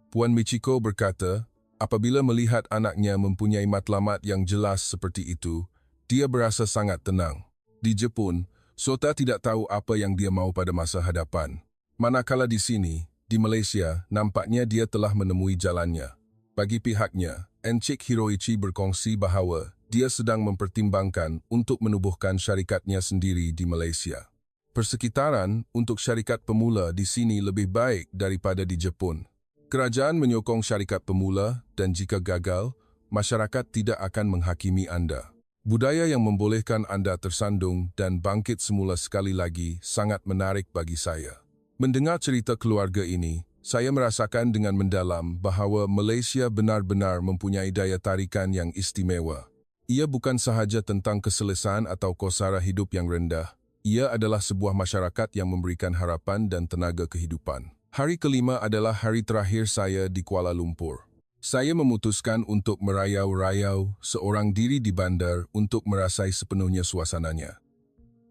Puan Michiko berkata, apabila melihat anaknya mempunyai matlamat yang jelas seperti itu, dia berasa sangat tenang. Di Jepun, Sota tidak tahu apa yang dia mahu pada masa hadapan. Manakala di sini, di Malaysia, nampaknya dia telah menemui jalannya. Bagi pihaknya, Encik Hiroichi berkongsi bahawa dia sedang mempertimbangkan untuk menubuhkan syarikatnya sendiri di Malaysia. Persekitaran untuk syarikat pemula di sini lebih baik daripada di Jepun. Kerajaan menyokong syarikat pemula dan jika gagal, masyarakat tidak akan menghakimi anda. Budaya yang membolehkan anda tersandung dan bangkit semula sekali lagi sangat menarik bagi saya. Mendengar cerita keluarga ini, saya merasakan dengan mendalam bahawa Malaysia benar-benar mempunyai daya tarikan yang istimewa. Ia bukan sahaja tentang keselesaan atau kosara hidup yang rendah. Ia adalah sebuah masyarakat yang memberikan harapan dan tenaga kehidupan. Hari kelima adalah hari terakhir saya di Kuala Lumpur. Saya memutuskan untuk merayau-rayau seorang diri di bandar untuk merasai sepenuhnya suasananya.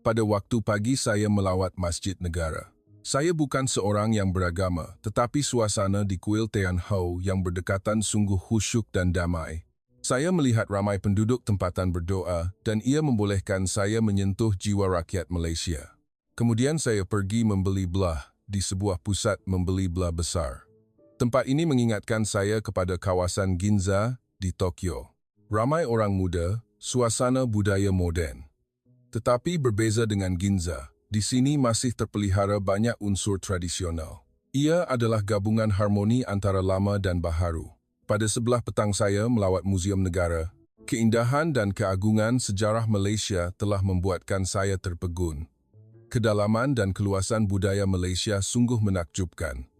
Pada waktu pagi saya melawat Masjid Negara. Saya bukan seorang yang beragama, tetapi suasana di Kuil Tian Ho yang berdekatan sungguh khusyuk dan damai. Saya melihat ramai penduduk tempatan berdoa dan ia membolehkan saya menyentuh jiwa rakyat Malaysia. Kemudian saya pergi membeli belah di sebuah pusat membeli belah besar. Tempat ini mengingatkan saya kepada kawasan Ginza di Tokyo. Ramai orang muda, suasana budaya moden. Tetapi berbeza dengan Ginza, di sini masih terpelihara banyak unsur tradisional. Ia adalah gabungan harmoni antara lama dan baharu. Pada sebelah petang saya melawat Muzium Negara. Keindahan dan keagungan sejarah Malaysia telah membuatkan saya terpegun. Kedalaman dan keluasan budaya Malaysia sungguh menakjubkan.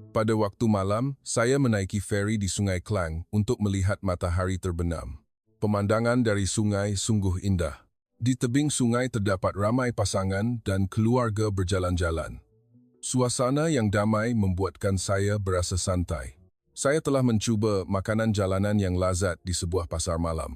Pada waktu malam, saya menaiki feri di Sungai Klang untuk melihat matahari terbenam. Pemandangan dari sungai sungguh indah. Di tebing sungai terdapat ramai pasangan dan keluarga berjalan-jalan. Suasana yang damai membuatkan saya berasa santai. Saya telah mencuba makanan jalanan yang lazat di sebuah pasar malam.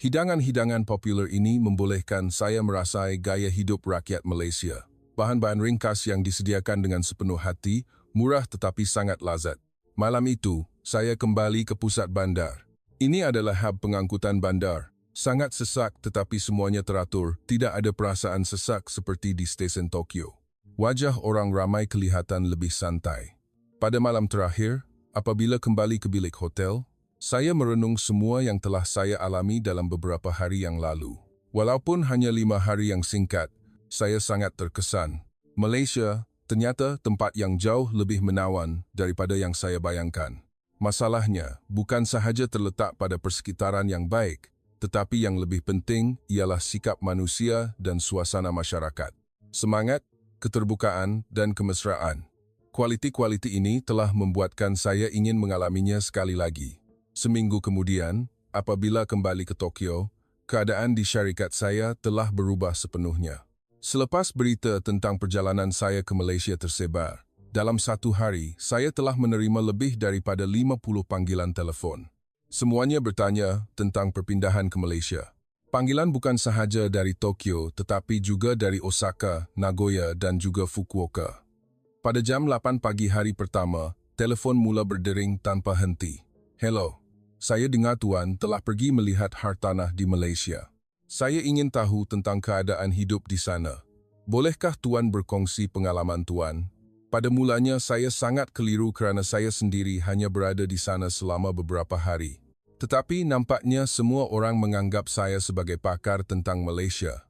Hidangan-hidangan popular ini membolehkan saya merasai gaya hidup rakyat Malaysia. Bahan-bahan ringkas yang disediakan dengan sepenuh hati, murah tetapi sangat lazat. Malam itu, saya kembali ke pusat bandar. Ini adalah hub pengangkutan bandar. Sangat sesak tetapi semuanya teratur, tidak ada perasaan sesak seperti di stesen Tokyo. Wajah orang ramai kelihatan lebih santai. Pada malam terakhir, apabila kembali ke bilik hotel, saya merenung semua yang telah saya alami dalam beberapa hari yang lalu. Walaupun hanya 5 hari yang singkat, saya sangat terkesan. Malaysia ternyata tempat yang jauh lebih menawan daripada yang saya bayangkan. Masalahnya bukan sahaja terletak pada persekitaran yang baik, tetapi yang lebih penting ialah sikap manusia dan suasana masyarakat. Semangat, keterbukaan, dan kemesraan. Kualiti-kualiti ini telah membuatkan saya ingin mengalaminya sekali lagi. Seminggu kemudian, apabila kembali ke Tokyo, keadaan di syarikat saya telah berubah sepenuhnya. Selepas berita tentang perjalanan saya ke Malaysia tersebar, dalam satu hari saya telah menerima lebih daripada 50 panggilan telefon. Semuanya bertanya tentang perpindahan ke Malaysia. Panggilan bukan sahaja dari Tokyo tetapi juga dari Osaka, Nagoya dan juga Fukuoka. Pada jam 8 pagi hari pertama, telefon mula berdering tanpa henti. Hello, saya dengar Tuan telah pergi melihat hartanah di Malaysia. Saya ingin tahu tentang keadaan hidup di sana. Bolehkah Tuan berkongsi pengalaman Tuan? Pada mulanya saya sangat keliru kerana saya sendiri hanya berada di sana selama beberapa hari. Tetapi nampaknya semua orang menganggap saya sebagai pakar tentang Malaysia.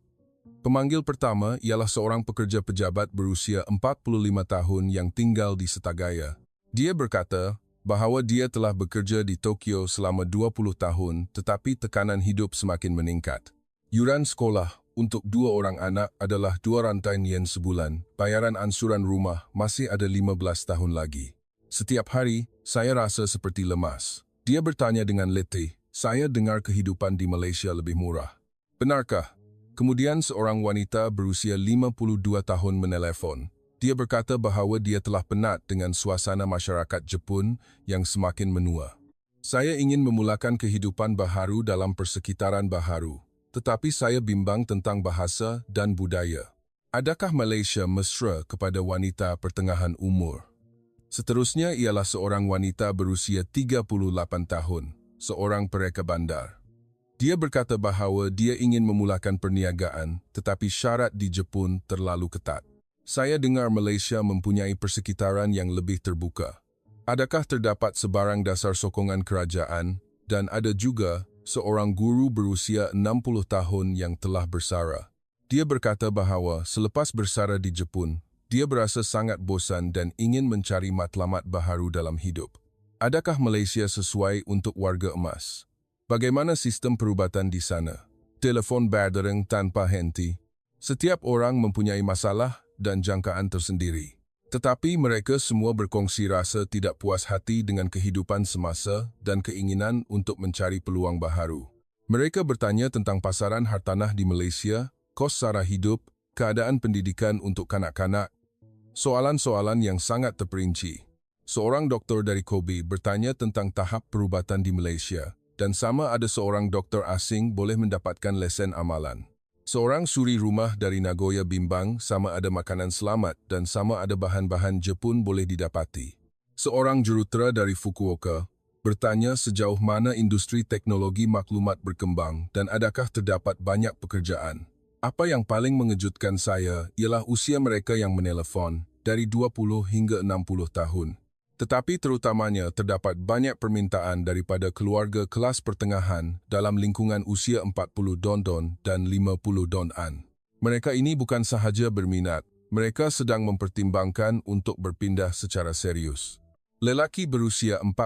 Pemanggil pertama ialah seorang pekerja pejabat berusia 45 tahun yang tinggal di Setagaya. Dia berkata bahawa dia telah bekerja di Tokyo selama 20 tahun tetapi tekanan hidup semakin meningkat. Yuran sekolah untuk 2 orang anak adalah 2 rantai yen sebulan. Bayaran ansuran rumah masih ada 15 tahun lagi. Setiap hari, saya rasa seperti lemas. Dia bertanya dengan letih, saya dengar kehidupan di Malaysia lebih murah. Benarkah? Kemudian seorang wanita berusia 52 tahun menelepon. Dia berkata bahawa dia telah penat dengan suasana masyarakat Jepun yang semakin menua. Saya ingin memulakan kehidupan baharu dalam persekitaran baharu, tetapi saya bimbang tentang bahasa dan budaya. Adakah Malaysia mesra kepada wanita pertengahan umur? Seterusnya ialah seorang wanita berusia 38 tahun, seorang pereka bandar. Dia berkata bahawa dia ingin memulakan perniagaan, tetapi syarat di Jepun terlalu ketat. Saya dengar Malaysia mempunyai persekitaran yang lebih terbuka. Adakah terdapat sebarang dasar sokongan kerajaan? Dan ada juga seorang guru berusia 60 tahun yang telah bersara. Dia berkata bahawa selepas bersara di Jepun, dia berasa sangat bosan dan ingin mencari matlamat baharu dalam hidup. Adakah Malaysia sesuai untuk warga emas? Bagaimana sistem perubatan di sana? Telefon berdereng tanpa henti. Setiap orang mempunyai masalah dan jangkaan tersendiri. Tetapi mereka semua berkongsi rasa tidak puas hati dengan kehidupan semasa dan keinginan untuk mencari peluang baharu. Mereka bertanya tentang pasaran hartanah di Malaysia, kos sara hidup, keadaan pendidikan untuk kanak-kanak. Soalan-soalan yang sangat terperinci. Seorang doktor dari Kobe bertanya tentang tahap perubatan di Malaysia. Dan sama ada seorang doktor asing boleh mendapatkan lesen amalan. Seorang suri rumah dari Nagoya bimbang sama ada makanan selamat dan sama ada bahan-bahan Jepun boleh didapati. Seorang jurutera dari Fukuoka bertanya sejauh mana industri teknologi maklumat berkembang dan adakah terdapat banyak pekerjaan. Apa yang paling mengejutkan saya ialah usia mereka yang menelepon dari 20 hingga 60 tahun. Tetapi terutamanya terdapat banyak permintaan daripada keluarga kelas pertengahan dalam lingkungan usia 40 don-don dan 50 don-an. Mereka ini bukan sahaja berminat, mereka sedang mempertimbangkan untuk berpindah secara serius. Lelaki berusia 45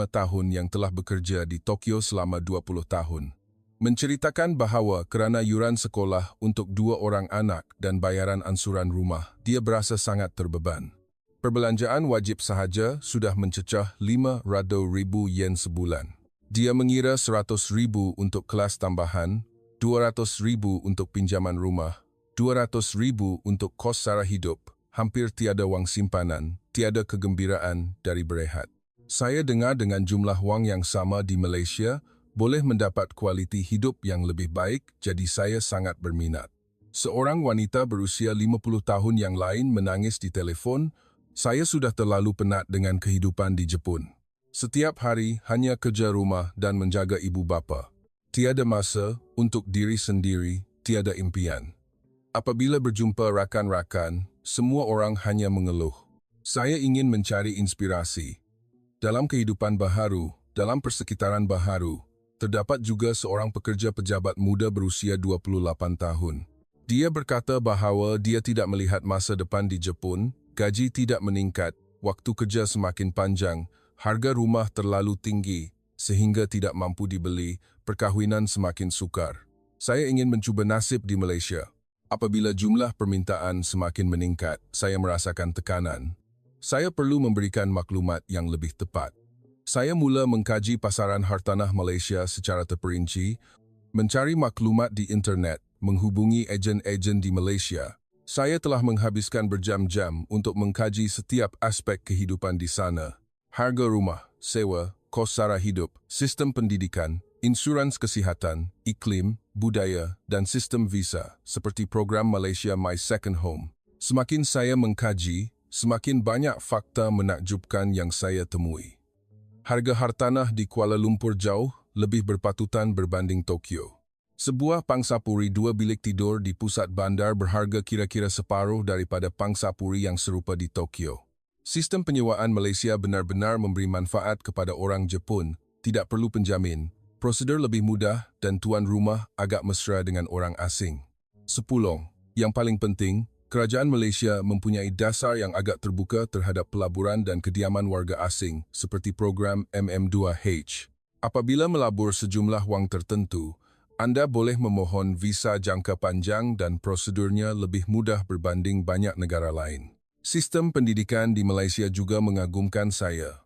tahun yang telah bekerja di Tokyo selama 20 tahun. Menceritakan bahawa kerana yuran sekolah untuk 2 orang anak dan bayaran ansuran rumah, dia berasa sangat terbeban. Perbelanjaan wajib sahaja sudah mencecah 500,000 yen sebulan. Dia mengira 100,000 untuk kelas tambahan, 200,000 untuk pinjaman rumah, 200,000 untuk kos sara hidup, hampir tiada wang simpanan, tiada kegembiraan dari berehat. Saya dengar dengan jumlah wang yang sama di Malaysia, boleh mendapat kualiti hidup yang lebih baik, jadi saya sangat berminat. Seorang wanita berusia 50 tahun yang lain menangis di telefon, saya sudah terlalu penat dengan kehidupan di Jepun. Setiap hari hanya kerja rumah dan menjaga ibu bapa. Tiada masa untuk diri sendiri, tiada impian. Apabila berjumpa rakan-rakan, semua orang hanya mengeluh. Saya ingin mencari inspirasi. Dalam kehidupan baharu, dalam persekitaran baharu, terdapat juga seorang pekerja pejabat muda berusia 28 tahun. Dia berkata bahawa dia tidak melihat masa depan di Jepun. Gaji tidak meningkat, waktu kerja semakin panjang, harga rumah terlalu tinggi sehingga tidak mampu dibeli, perkahwinan semakin sukar. Saya ingin mencuba nasib di Malaysia. Apabila jumlah permintaan semakin meningkat, saya merasakan tekanan. Saya perlu memberikan maklumat yang lebih tepat. Saya mula mengkaji pasaran hartanah Malaysia secara terperinci, mencari maklumat di internet, menghubungi ejen-ejen di Malaysia. Saya telah menghabiskan berjam-jam untuk mengkaji setiap aspek kehidupan di sana. Harga rumah, sewa, kos sara hidup, sistem pendidikan, insurans kesihatan, iklim, budaya, dan sistem visa, seperti program Malaysia My Second Home. Semakin saya mengkaji, semakin banyak fakta menakjubkan yang saya temui. Harga hartanah di Kuala Lumpur jauh lebih berpatutan berbanding Tokyo. Sebuah pangsapuri 2 bilik tidur di pusat bandar berharga kira-kira separuh daripada pangsapuri yang serupa di Tokyo. Sistem penyewaan Malaysia benar-benar memberi manfaat kepada orang Jepun, tidak perlu penjamin, prosedur lebih mudah dan tuan rumah agak mesra dengan orang asing. 10. Yang paling penting, kerajaan Malaysia mempunyai dasar yang agak terbuka terhadap pelaburan dan kediaman warga asing seperti program MM2H. Apabila melabur sejumlah wang tertentu, Anda boleh memohon visa jangka panjang dan prosedurnya lebih mudah berbanding banyak negara lain. Sistem pendidikan di Malaysia juga mengagumkan saya.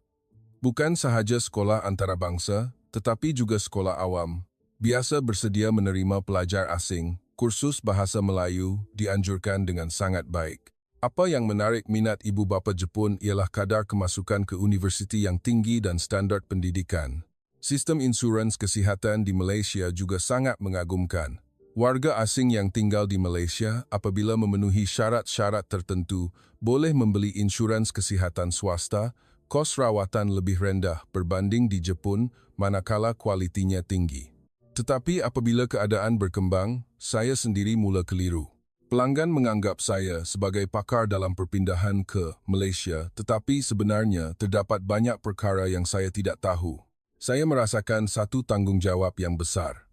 Bukan sahaja sekolah antarabangsa, tetapi juga sekolah awam. Biasa bersedia menerima pelajar asing, Kursus Bahasa Melayu dianjurkan dengan sangat baik. Apa yang menarik minat ibu bapa Jepun ialah kadar kemasukan ke universiti yang tinggi dan standar pendidikan. Sistem insurans kesihatan di Malaysia juga sangat mengagumkan. Warga asing yang tinggal di Malaysia apabila memenuhi syarat-syarat tertentu boleh membeli insurans kesihatan swasta, kos rawatan lebih rendah berbanding di Jepun manakala kualitinya tinggi. Tetapi apabila keadaan berkembang, saya sendiri mula keliru. Pelanggan menganggap saya sebagai pakar dalam perpindahan ke Malaysia, tetapi sebenarnya terdapat banyak perkara yang saya tidak tahu. Saya merasakan satu tanggungjawab yang besar.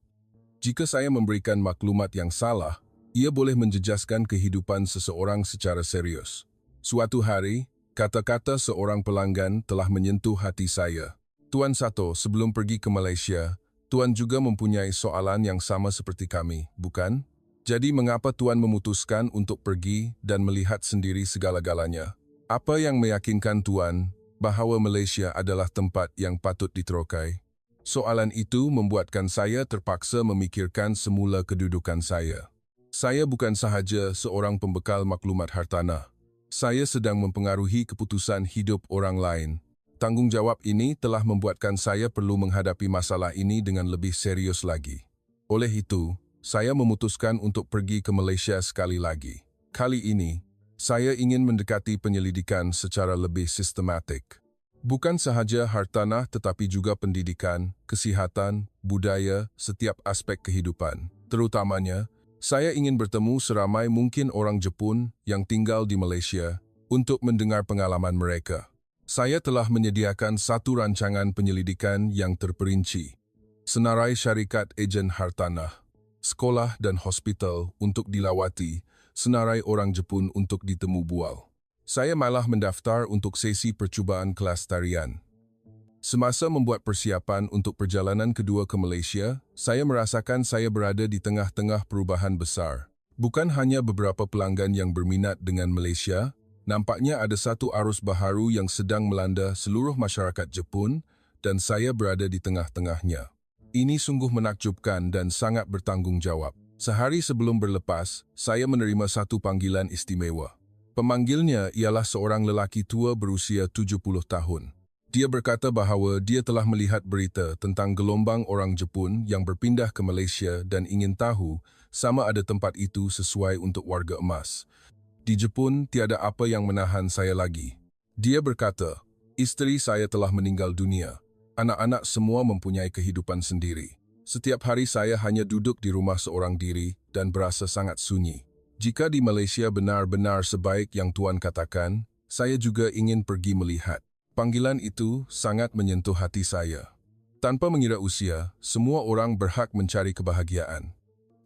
Jika saya memberikan maklumat yang salah, ia boleh menjejaskan kehidupan seseorang secara serius. Suatu hari, kata-kata seorang pelanggan telah menyentuh hati saya. Tuan Sato, sebelum pergi ke Malaysia, Tuan juga mempunyai soalan yang sama seperti kami, bukan? Jadi mengapa Tuan memutuskan untuk pergi dan melihat sendiri segala-galanya? Apa yang meyakinkan Tuan bahawa Malaysia adalah tempat yang patut diterokai? Soalan itu membuatkan saya terpaksa memikirkan semula kedudukan saya. Saya bukan sahaja seorang pembekal maklumat hartanah. Saya sedang mempengaruhi keputusan hidup orang lain. Tanggungjawab ini telah membuatkan saya perlu menghadapi masalah ini dengan lebih serius lagi. Oleh itu, saya memutuskan untuk pergi ke Malaysia sekali lagi. Kali ini, saya ingin mendekati penyelidikan secara lebih sistematik. Bukan sahaja hartanah tetapi juga pendidikan, kesihatan, budaya, setiap aspek kehidupan. Terutamanya, saya ingin bertemu seramai mungkin orang Jepun yang tinggal di Malaysia untuk mendengar pengalaman mereka. Saya telah menyediakan satu rancangan penyelidikan yang terperinci. Senarai syarikat ejen hartanah, sekolah dan hospital untuk dilawati, senarai orang Jepun untuk ditemu bual. Saya malah mendaftar untuk sesi percubaan kelas tarian. Semasa membuat persiapan untuk perjalanan kedua ke Malaysia, saya merasakan saya berada di tengah-tengah perubahan besar. Bukan hanya beberapa pelanggan yang berminat dengan Malaysia, nampaknya ada satu arus baharu yang sedang melanda seluruh masyarakat Jepun dan saya berada di tengah-tengahnya. Ini sungguh menakjubkan dan sangat bertanggungjawab. Sehari sebelum berlepas, saya menerima satu panggilan istimewa. Pemanggilnya ialah seorang lelaki tua berusia 70 tahun. Dia berkata bahawa dia telah melihat berita tentang gelombang orang Jepun yang berpindah ke Malaysia dan ingin tahu sama ada tempat itu sesuai untuk warga emas. Di Jepun, tiada apa yang menahan saya lagi. Dia berkata, isteri saya telah meninggal dunia. Anak-anak semua mempunyai kehidupan sendiri. Setiap hari saya hanya duduk di rumah seorang diri dan berasa sangat sunyi. Jika di Malaysia benar-benar sebaik yang Tuan katakan, saya juga ingin pergi melihat. Panggilan itu sangat menyentuh hati saya. Tanpa mengira usia, semua orang berhak mencari kebahagiaan.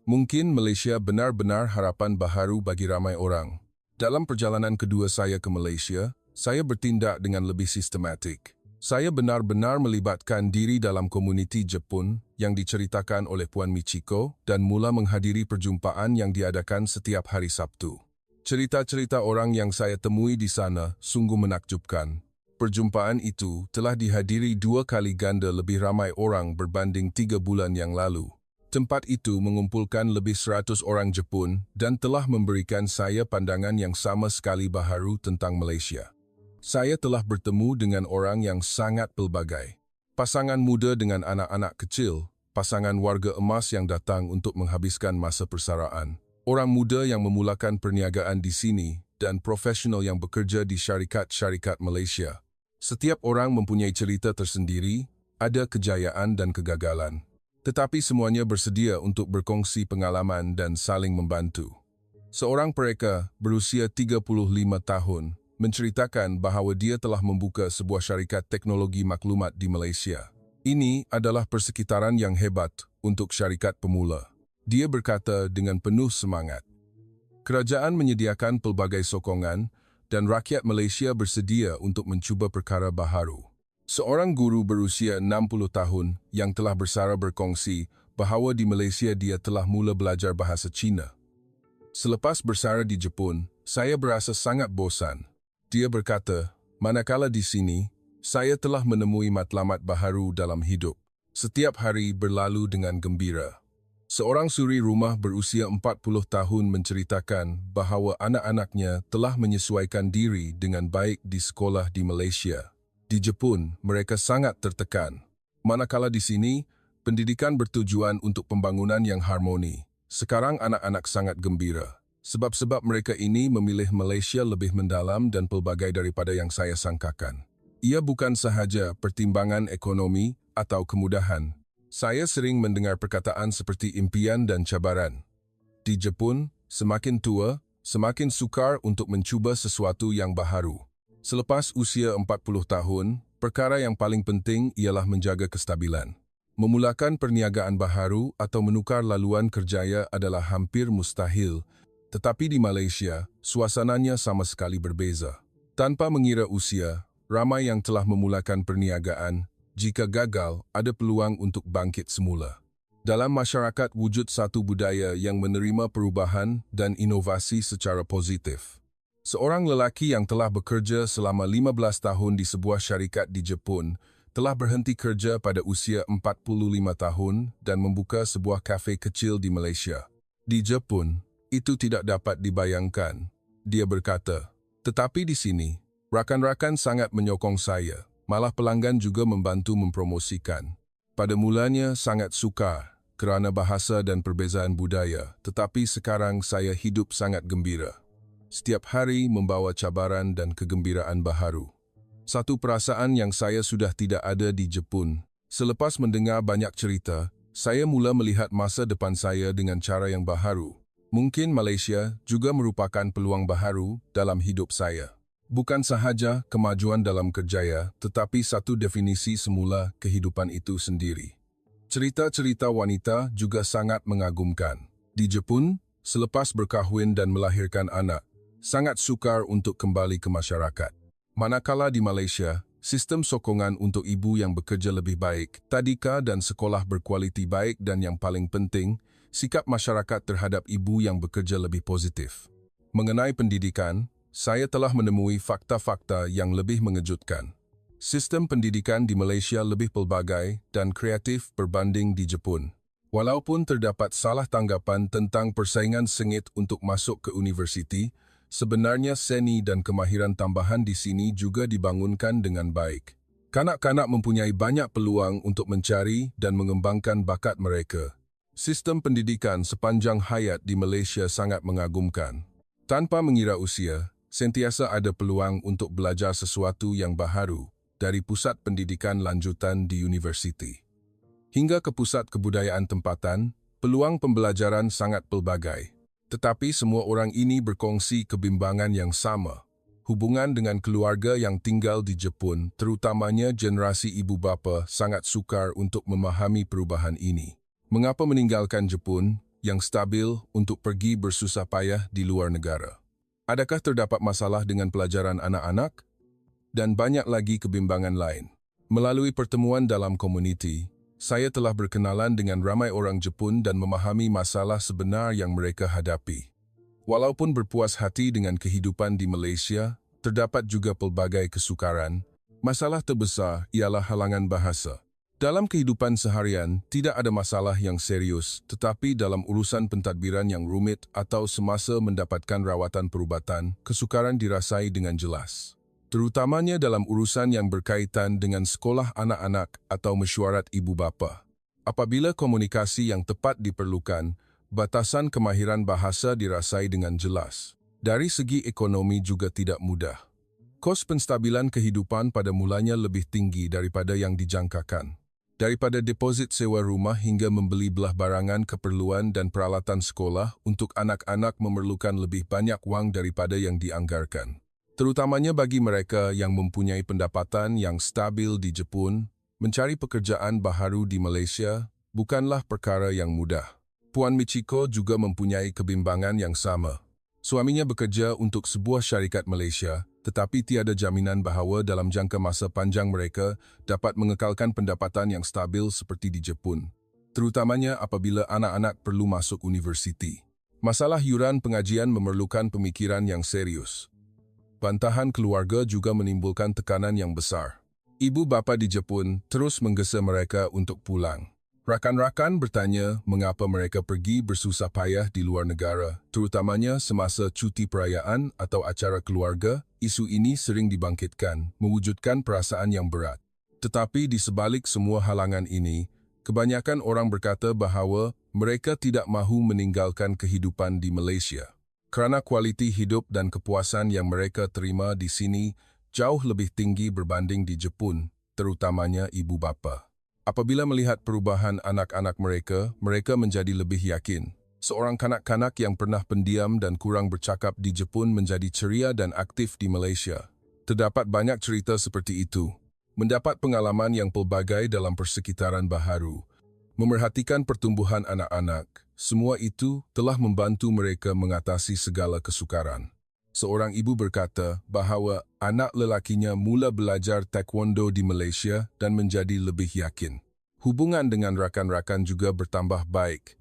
Mungkin Malaysia benar-benar harapan baharu bagi ramai orang. Dalam perjalanan kedua saya ke Malaysia, saya bertindak dengan lebih sistematik. Saya benar-benar melibatkan diri dalam komuniti Jepun yang diceritakan oleh Puan Michiko dan mula menghadiri perjumpaan yang diadakan setiap hari Sabtu. Cerita-cerita orang yang saya temui di sana sungguh menakjubkan. Perjumpaan itu telah dihadiri 2 kali ganda lebih ramai orang berbanding 3 bulan yang lalu. Tempat itu mengumpulkan lebih 100 orang Jepun dan telah memberikan saya pandangan yang sama sekali baharu tentang Malaysia. Saya telah bertemu dengan orang yang sangat pelbagai. Pasangan muda dengan anak-anak kecil, pasangan warga emas yang datang untuk menghabiskan masa persaraan, orang muda yang memulakan perniagaan di sini dan profesional yang bekerja di syarikat-syarikat Malaysia. Setiap orang mempunyai cerita tersendiri, ada kejayaan dan kegagalan. Tetapi semuanya bersedia untuk berkongsi pengalaman dan saling membantu. Seorang pereka berusia 35 tahun menceritakan bahawa dia telah membuka sebuah syarikat teknologi maklumat di Malaysia. Ini adalah persekitaran yang hebat untuk syarikat pemula. Dia berkata dengan penuh semangat. Kerajaan menyediakan pelbagai sokongan dan rakyat Malaysia bersedia untuk mencuba perkara baharu. Seorang guru berusia 60 tahun yang telah bersara berkongsi bahawa di Malaysia dia telah mula belajar bahasa Cina. Selepas bersara di Jepun, saya berasa sangat bosan. Dia berkata, manakala di sini, saya telah menemui matlamat baharu dalam hidup. Setiap hari berlalu dengan gembira. Seorang suri rumah berusia 40 tahun menceritakan bahawa anak-anaknya telah menyesuaikan diri dengan baik di sekolah di Malaysia. Di Jepun, mereka sangat tertekan. Manakala di sini, pendidikan bertujuan untuk pembangunan yang harmoni. Sekarang anak-anak sangat gembira. Sebab-sebab mereka ini memilih Malaysia lebih mendalam dan pelbagai daripada yang saya sangkakan. Ia bukan sahaja pertimbangan ekonomi atau kemudahan. Saya sering mendengar perkataan seperti impian dan cabaran. Di Jepun, semakin tua, semakin sukar untuk mencuba sesuatu yang baharu. Selepas usia 40 tahun, perkara yang paling penting ialah menjaga kestabilan. Memulakan perniagaan baharu atau menukar laluan kerjaya adalah hampir mustahil, tetapi di Malaysia, suasananya sama sekali berbeza. Tanpa mengira usia, ramai yang telah memulakan perniagaan. Jika gagal, ada peluang untuk bangkit semula. Dalam masyarakat wujud satu budaya yang menerima perubahan dan inovasi secara positif. Seorang lelaki yang telah bekerja selama 15 tahun di sebuah syarikat di Jepun telah berhenti kerja pada usia 45 tahun dan membuka sebuah kafe kecil di Malaysia. Di Jepun, itu tidak dapat dibayangkan. Dia berkata, tetapi di sini, rakan-rakan sangat menyokong saya. Malah pelanggan juga membantu mempromosikan. Pada mulanya sangat sukar kerana bahasa dan perbezaan budaya, tetapi sekarang saya hidup sangat gembira. Setiap hari membawa cabaran dan kegembiraan baharu. Satu perasaan yang saya sudah tidak ada di Jepun. Selepas mendengar banyak cerita, saya mula melihat masa depan saya dengan cara yang baharu. Mungkin Malaysia juga merupakan peluang baharu dalam hidup saya. Bukan sahaja kemajuan dalam kerjaya, tetapi satu definisi semula kehidupan itu sendiri. Cerita-cerita wanita juga sangat mengagumkan. Di Jepun, selepas berkahwin dan melahirkan anak, sangat sukar untuk kembali ke masyarakat. Manakala di Malaysia, sistem sokongan untuk ibu yang bekerja lebih baik, tadika dan sekolah berkualiti baik dan yang paling penting, sikap masyarakat terhadap ibu yang bekerja lebih positif. Mengenai pendidikan, saya telah menemui fakta-fakta yang lebih mengejutkan. Sistem pendidikan di Malaysia lebih pelbagai dan kreatif berbanding di Jepun. Walaupun terdapat salah tanggapan tentang persaingan sengit untuk masuk ke universiti, sebenarnya seni dan kemahiran tambahan di sini juga dibangunkan dengan baik. Kanak-kanak mempunyai banyak peluang untuk mencari dan mengembangkan bakat mereka. Sistem pendidikan sepanjang hayat di Malaysia sangat mengagumkan. Tanpa mengira usia, sentiasa ada peluang untuk belajar sesuatu yang baharu dari pusat pendidikan lanjutan di universiti. Hingga ke pusat kebudayaan tempatan, peluang pembelajaran sangat pelbagai. Tetapi semua orang ini berkongsi kebimbangan yang sama. Hubungan dengan keluarga yang tinggal di Jepun, terutamanya generasi ibu bapa, sangat sukar untuk memahami perubahan ini. Mengapa meninggalkan Jepun yang stabil untuk pergi bersusah payah di luar negara? Adakah terdapat masalah dengan pelajaran anak-anak? Dan banyak lagi kebimbangan lain. Melalui pertemuan dalam komuniti, saya telah berkenalan dengan ramai orang Jepun dan memahami masalah sebenar yang mereka hadapi. Walaupun berpuas hati dengan kehidupan di Malaysia, terdapat juga pelbagai kesukaran. Masalah terbesar ialah halangan bahasa. Dalam kehidupan seharian, tidak ada masalah yang serius, tetapi dalam urusan pentadbiran yang rumit atau semasa mendapatkan rawatan perubatan, kesukaran dirasai dengan jelas. Terutamanya dalam urusan yang berkaitan dengan sekolah anak-anak atau mesyuarat ibu bapa. Apabila komunikasi yang tepat diperlukan, batasan kemahiran bahasa dirasai dengan jelas. Dari segi ekonomi juga tidak mudah. Kos penstabilan kehidupan pada mulanya lebih tinggi daripada yang dijangkakan. Daripada deposit sewa rumah hingga membeli belah barangan keperluan dan peralatan sekolah untuk anak-anak memerlukan lebih banyak wang daripada yang dianggarkan. Terutamanya bagi mereka yang mempunyai pendapatan yang stabil di Jepun, mencari pekerjaan baharu di Malaysia bukanlah perkara yang mudah. Puan Michiko juga mempunyai kebimbangan yang sama. Suaminya bekerja untuk sebuah syarikat Malaysia, tetapi tiada jaminan bahawa dalam jangka masa panjang mereka dapat mengekalkan pendapatan yang stabil seperti di Jepun, terutamanya apabila anak-anak perlu masuk universiti. Masalah yuran pengajian memerlukan pemikiran yang serius. Bantahan keluarga juga menimbulkan tekanan yang besar. Ibu bapa di Jepun terus menggesa mereka untuk pulang. Rakan-rakan bertanya mengapa mereka pergi bersusah payah di luar negara, terutamanya semasa cuti perayaan atau acara keluarga. Isu ini sering dibangkitkan, mewujudkan perasaan yang berat. Tetapi di sebalik semua halangan ini, kebanyakan orang berkata bahawa mereka tidak mahu meninggalkan kehidupan di Malaysia. Kerana kualiti hidup dan kepuasan yang mereka terima di sini jauh lebih tinggi berbanding di Jepun, terutamanya ibu bapa. Apabila melihat perubahan anak-anak mereka, mereka menjadi lebih yakin. Seorang kanak-kanak yang pernah pendiam dan kurang bercakap di Jepun menjadi ceria dan aktif di Malaysia. Terdapat banyak cerita seperti itu. Mendapat pengalaman yang pelbagai dalam persekitaran baharu. Memerhatikan pertumbuhan anak-anak, semua itu telah membantu mereka mengatasi segala kesukaran. Seorang ibu berkata bahawa anak lelakinya mula belajar taekwondo di Malaysia dan menjadi lebih yakin. Hubungan dengan rakan-rakan juga bertambah baik.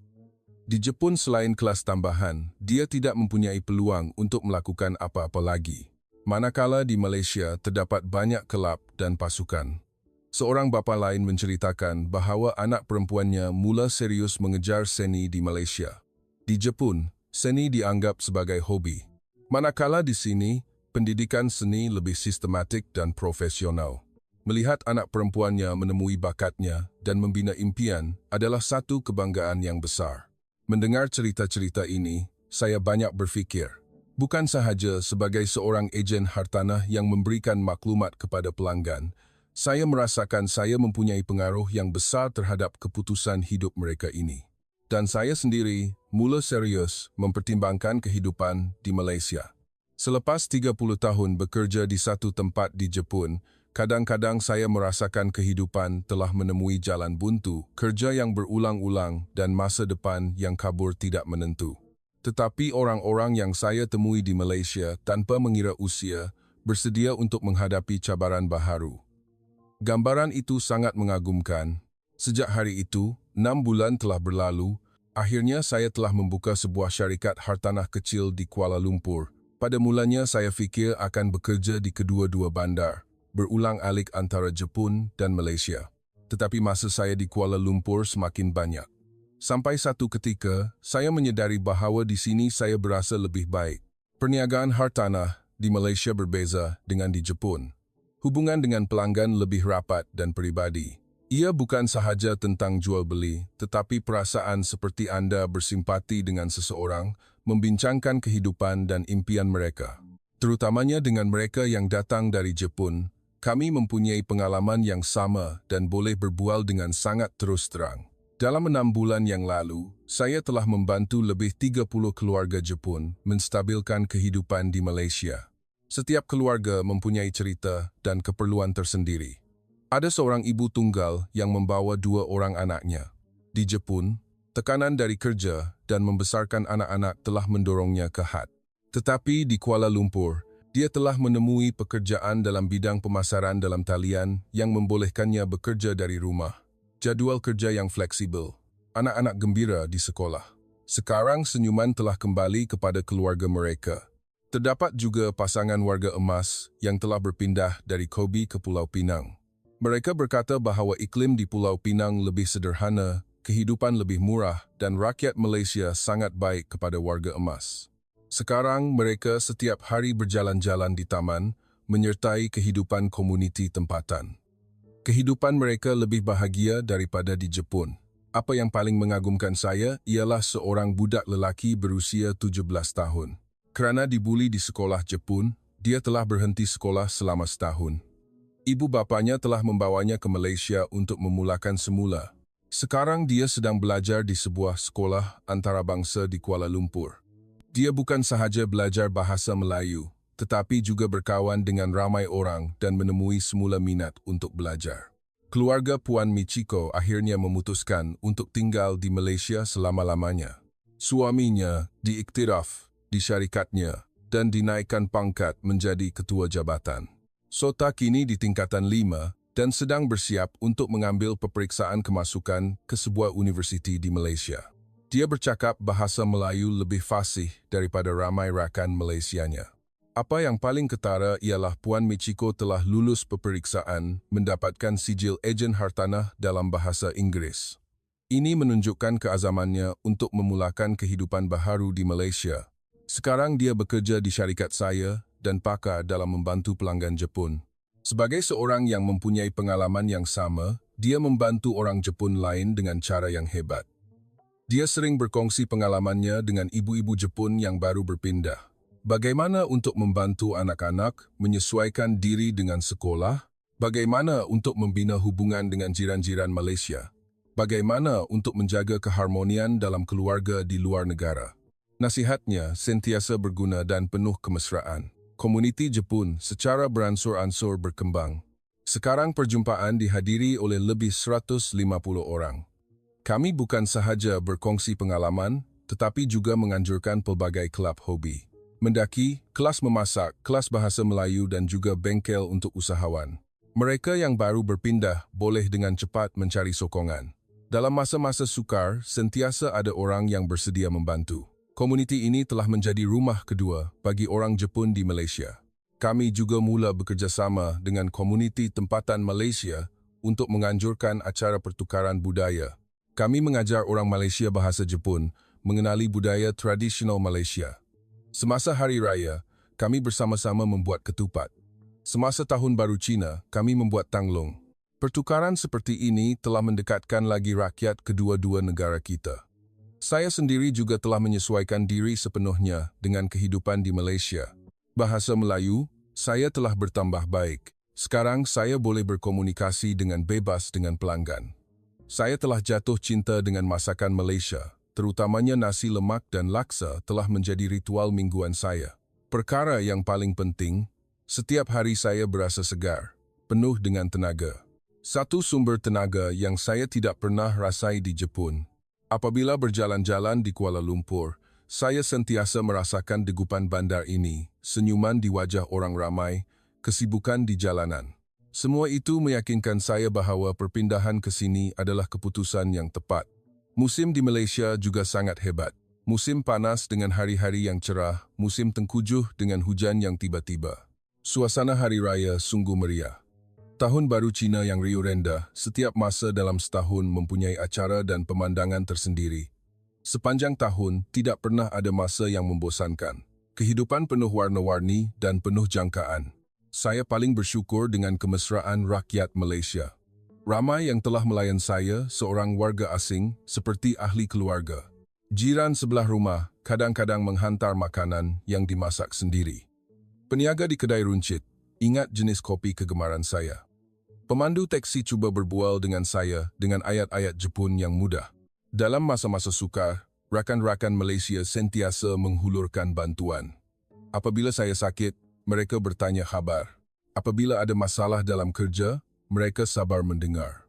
Di Jepun selain kelas tambahan, dia tidak mempunyai peluang untuk melakukan apa-apa lagi. Manakala di Malaysia terdapat banyak kelab dan pasukan. Seorang bapa lain menceritakan bahawa anak perempuannya mula serius mengejar seni di Malaysia. Di Jepun, seni dianggap sebagai hobi. Manakala di sini, pendidikan seni lebih sistematik dan profesional. Melihat anak perempuannya menemui bakatnya dan membina impian adalah satu kebanggaan yang besar. Mendengar cerita-cerita ini, saya banyak berfikir. Bukan sahaja sebagai seorang ejen hartanah yang memberikan maklumat kepada pelanggan, saya merasakan saya mempunyai pengaruh yang besar terhadap keputusan hidup mereka ini. Dan saya sendiri mula serius mempertimbangkan kehidupan di Malaysia. Selepas 30 tahun bekerja di satu tempat di Jepun, kadang-kadang saya merasakan kehidupan telah menemui jalan buntu, kerja yang berulang-ulang dan masa depan yang kabur tidak menentu. Tetapi orang-orang yang saya temui di Malaysia tanpa mengira usia, bersedia untuk menghadapi cabaran baharu. Gambaran itu sangat mengagumkan. Sejak hari itu, 6 bulan telah berlalu, akhirnya saya telah membuka sebuah syarikat hartanah kecil di Kuala Lumpur. Pada mulanya saya fikir akan bekerja di kedua-dua bandar, berulang-alik antara Jepun dan Malaysia. Tetapi masa saya di Kuala Lumpur semakin banyak. Sampai satu ketika, saya menyedari bahawa di sini saya berasa lebih baik. Perniagaan hartanah di Malaysia berbeza dengan di Jepun. Hubungan dengan pelanggan lebih rapat dan peribadi. Ia bukan sahaja tentang jual-beli, tetapi perasaan seperti anda bersimpati dengan seseorang, membincangkan kehidupan dan impian mereka. Terutamanya dengan mereka yang datang dari Jepun, kami mempunyai pengalaman yang sama dan boleh berbual dengan sangat terus terang. Dalam 6 bulan yang lalu, saya telah membantu lebih 30 keluarga Jepun menstabilkan kehidupan di Malaysia. Setiap keluarga mempunyai cerita dan keperluan tersendiri. Ada seorang ibu tunggal yang membawa 2 orang anaknya. Di Jepun, tekanan dari kerja dan membesarkan anak-anak telah mendorongnya ke had. Tetapi di Kuala Lumpur, dia telah menemui pekerjaan dalam bidang pemasaran dalam talian yang membolehkannya bekerja dari rumah. Jadual kerja yang fleksibel. Anak-anak gembira di sekolah. Sekarang senyuman telah kembali kepada keluarga mereka. Terdapat juga pasangan warga emas yang telah berpindah dari Kobe ke Pulau Pinang. Mereka berkata bahawa iklim di Pulau Pinang lebih sederhana, kehidupan lebih murah dan rakyat Malaysia sangat baik kepada warga emas. Sekarang mereka setiap hari berjalan-jalan di taman, menyertai kehidupan komuniti tempatan. Kehidupan mereka lebih bahagia daripada di Jepun. Apa yang paling mengagumkan saya ialah seorang budak lelaki berusia 17 tahun. Kerana dibuli di sekolah Jepun, dia telah berhenti sekolah selama setahun. Ibu bapanya telah membawanya ke Malaysia untuk memulakan semula. Sekarang dia sedang belajar di sebuah sekolah antarabangsa di Kuala Lumpur. Dia bukan sahaja belajar bahasa Melayu, tetapi juga berkawan dengan ramai orang dan menemui semula minat untuk belajar. Keluarga Puan Michiko akhirnya memutuskan untuk tinggal di Malaysia selama-lamanya. Suaminya diiktiraf di syarikatnya dan dinaikkan pangkat menjadi ketua jabatan. Sota kini di tingkatan 5 dan sedang bersiap untuk mengambil peperiksaan kemasukan ke sebuah universiti di Malaysia. Dia bercakap bahasa Melayu lebih fasih daripada ramai rakan Malaysianya. Apa yang paling ketara ialah Puan Michiko telah lulus peperiksaan mendapatkan sijil ejen hartanah dalam bahasa Inggeris. Ini menunjukkan keazamannya untuk memulakan kehidupan baharu di Malaysia. Sekarang dia bekerja di syarikat saya dan pakar dalam membantu pelanggan Jepun. Sebagai seorang yang mempunyai pengalaman yang sama, dia membantu orang Jepun lain dengan cara yang hebat. Dia sering berkongsi pengalamannya dengan ibu-ibu Jepun yang baru berpindah. Bagaimana untuk membantu anak-anak menyesuaikan diri dengan sekolah? Bagaimana untuk membina hubungan dengan jiran-jiran Malaysia? Bagaimana untuk menjaga keharmonian dalam keluarga di luar negara? Nasihatnya sentiasa berguna dan penuh kemesraan. Komuniti Jepun secara beransur-ansur berkembang. Sekarang perjumpaan dihadiri oleh lebih 150 orang. Kami bukan sahaja berkongsi pengalaman, tetapi juga menganjurkan pelbagai kelab hobi. Mendaki, kelas memasak, kelas bahasa Melayu dan juga bengkel untuk usahawan. Mereka yang baru berpindah boleh dengan cepat mencari sokongan. Dalam masa-masa sukar, sentiasa ada orang yang bersedia membantu. Komuniti ini telah menjadi rumah kedua bagi orang Jepun di Malaysia. Kami juga mula bekerjasama dengan komuniti tempatan Malaysia untuk menganjurkan acara pertukaran budaya. Kami mengajar orang Malaysia bahasa Jepun, mengenali budaya tradisional Malaysia. Semasa Hari Raya, kami bersama-sama membuat ketupat. Semasa Tahun Baru Cina, kami membuat tanglong. Pertukaran seperti ini telah mendekatkan lagi rakyat kedua-dua negara kita. Saya sendiri juga telah menyesuaikan diri sepenuhnya dengan kehidupan di Malaysia. Bahasa Melayu, saya telah bertambah baik. Sekarang saya boleh berkomunikasi dengan bebas dengan pelanggan. Saya telah jatuh cinta dengan masakan Malaysia, terutamanya nasi lemak dan laksa telah menjadi ritual mingguan saya. Perkara yang paling penting, setiap hari saya berasa segar, penuh dengan tenaga. Satu sumber tenaga yang saya tidak pernah rasai di Jepun. Apabila berjalan-jalan di Kuala Lumpur, saya sentiasa merasakan degupan bandar ini, senyuman di wajah orang ramai, kesibukan di jalanan. Semua itu meyakinkan saya bahawa perpindahan ke sini adalah keputusan yang tepat. Musim di Malaysia juga sangat hebat. Musim panas dengan hari-hari yang cerah, musim tengkujuh dengan hujan yang tiba-tiba. Suasana Hari Raya sungguh meriah. Tahun Baru Cina yang riuh rendah, setiap masa dalam setahun mempunyai acara dan pemandangan tersendiri. Sepanjang tahun, tidak pernah ada masa yang membosankan. Kehidupan penuh warna-warni dan penuh jangkaan. Saya paling bersyukur dengan kemesraan rakyat Malaysia. Ramai yang telah melayan saya, seorang warga asing, seperti ahli keluarga. Jiran sebelah rumah kadang-kadang menghantar makanan yang dimasak sendiri. Peniaga di kedai runcit, ingat jenis kopi kegemaran saya. Pemandu teksi cuba berbual dengan saya dengan ayat-ayat Jepun yang mudah. Dalam masa-masa sukar, rakan-rakan Malaysia sentiasa menghulurkan bantuan. Apabila saya sakit, mereka bertanya khabar. Apabila ada masalah dalam kerja, mereka sabar mendengar.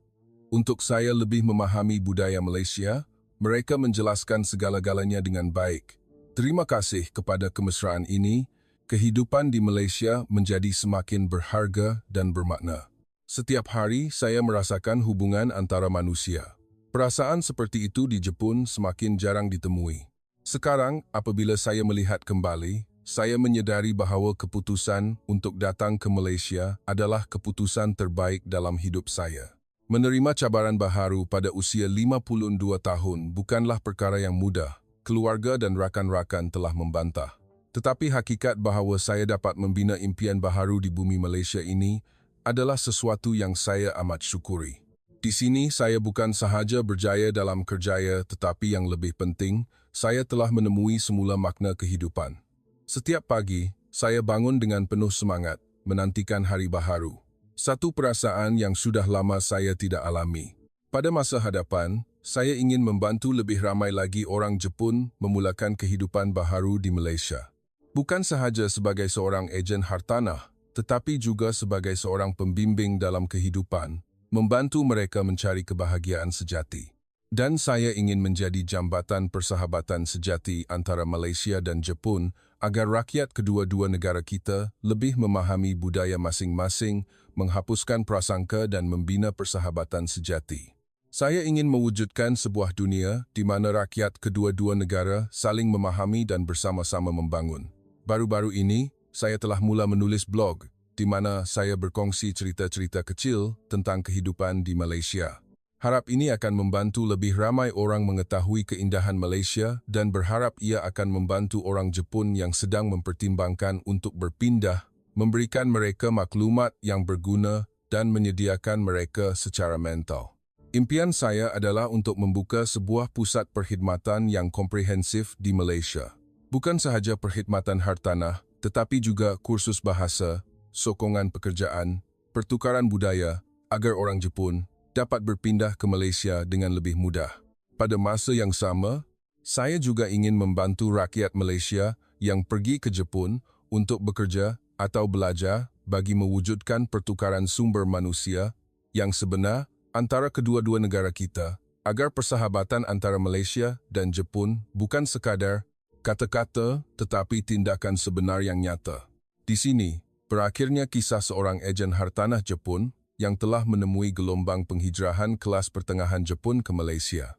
Untuk saya lebih memahami budaya Malaysia, mereka menjelaskan segala-galanya dengan baik. Terima kasih kepada kemesraan ini, kehidupan di Malaysia menjadi semakin berharga dan bermakna. Setiap hari saya merasakan hubungan antara manusia. Perasaan seperti itu di Jepun semakin jarang ditemui. Sekarang, apabila saya melihat kembali, saya menyedari bahawa keputusan untuk datang ke Malaysia adalah keputusan terbaik dalam hidup saya. Menerima cabaran baharu pada usia 52 tahun bukanlah perkara yang mudah. Keluarga dan rakan-rakan telah membantah. Tetapi hakikat bahawa saya dapat membina impian baharu di bumi Malaysia ini adalah sesuatu yang saya amat syukuri. Di sini saya bukan sahaja berjaya dalam kerjaya, tetapi yang lebih penting, saya telah menemui semula makna kehidupan. Setiap pagi, saya bangun dengan penuh semangat, menantikan hari baharu. Satu perasaan yang sudah lama saya tidak alami. Pada masa hadapan, saya ingin membantu lebih ramai lagi orang Jepun memulakan kehidupan baharu di Malaysia. Bukan sahaja sebagai seorang ejen hartanah, tetapi juga sebagai seorang pembimbing dalam kehidupan, membantu mereka mencari kebahagiaan sejati. Dan saya ingin menjadi jambatan persahabatan sejati antara Malaysia dan Jepun agar rakyat kedua-dua negara kita lebih memahami budaya masing-masing, menghapuskan prasangka dan membina persahabatan sejati. Saya ingin mewujudkan sebuah dunia di mana rakyat kedua-dua negara saling memahami dan bersama-sama membangun. Baru-baru ini, saya telah mula menulis blog di mana saya berkongsi cerita-cerita kecil tentang kehidupan di Malaysia. Harap ini akan membantu lebih ramai orang mengetahui keindahan Malaysia dan berharap ia akan membantu orang Jepun yang sedang mempertimbangkan untuk berpindah, memberikan mereka maklumat yang berguna dan menyediakan mereka secara mental. Impian saya adalah untuk membuka sebuah pusat perkhidmatan yang komprehensif di Malaysia. Bukan sahaja perkhidmatan hartanah, tetapi juga kursus bahasa, sokongan pekerjaan, pertukaran budaya, agar orang Jepun dapat berpindah ke Malaysia dengan lebih mudah. Pada masa yang sama, saya juga ingin membantu rakyat Malaysia yang pergi ke Jepun untuk bekerja atau belajar bagi mewujudkan pertukaran sumber manusia yang sebenar antara kedua-dua negara kita, agar persahabatan antara Malaysia dan Jepun bukan sekadar kata-kata tetapi tindakan sebenar yang nyata. Di sini, berakhirnya kisah seorang ejen hartanah Jepun yang telah menemui gelombang penghijrahan kelas pertengahan Jepun ke Malaysia.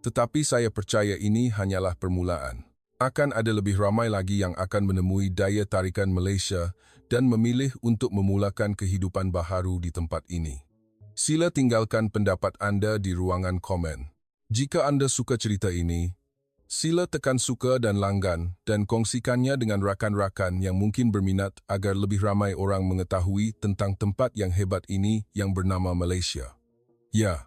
Tetapi saya percaya ini hanyalah permulaan. Akan ada lebih ramai lagi yang akan menemui daya tarikan Malaysia dan memilih untuk memulakan kehidupan baharu di tempat ini. Sila tinggalkan pendapat anda di ruangan komen. Jika anda suka cerita ini, sila tekan suka dan langgan dan kongsikannya dengan rakan-rakan yang mungkin berminat agar lebih ramai orang mengetahui tentang tempat yang hebat ini yang bernama Malaysia. Ya,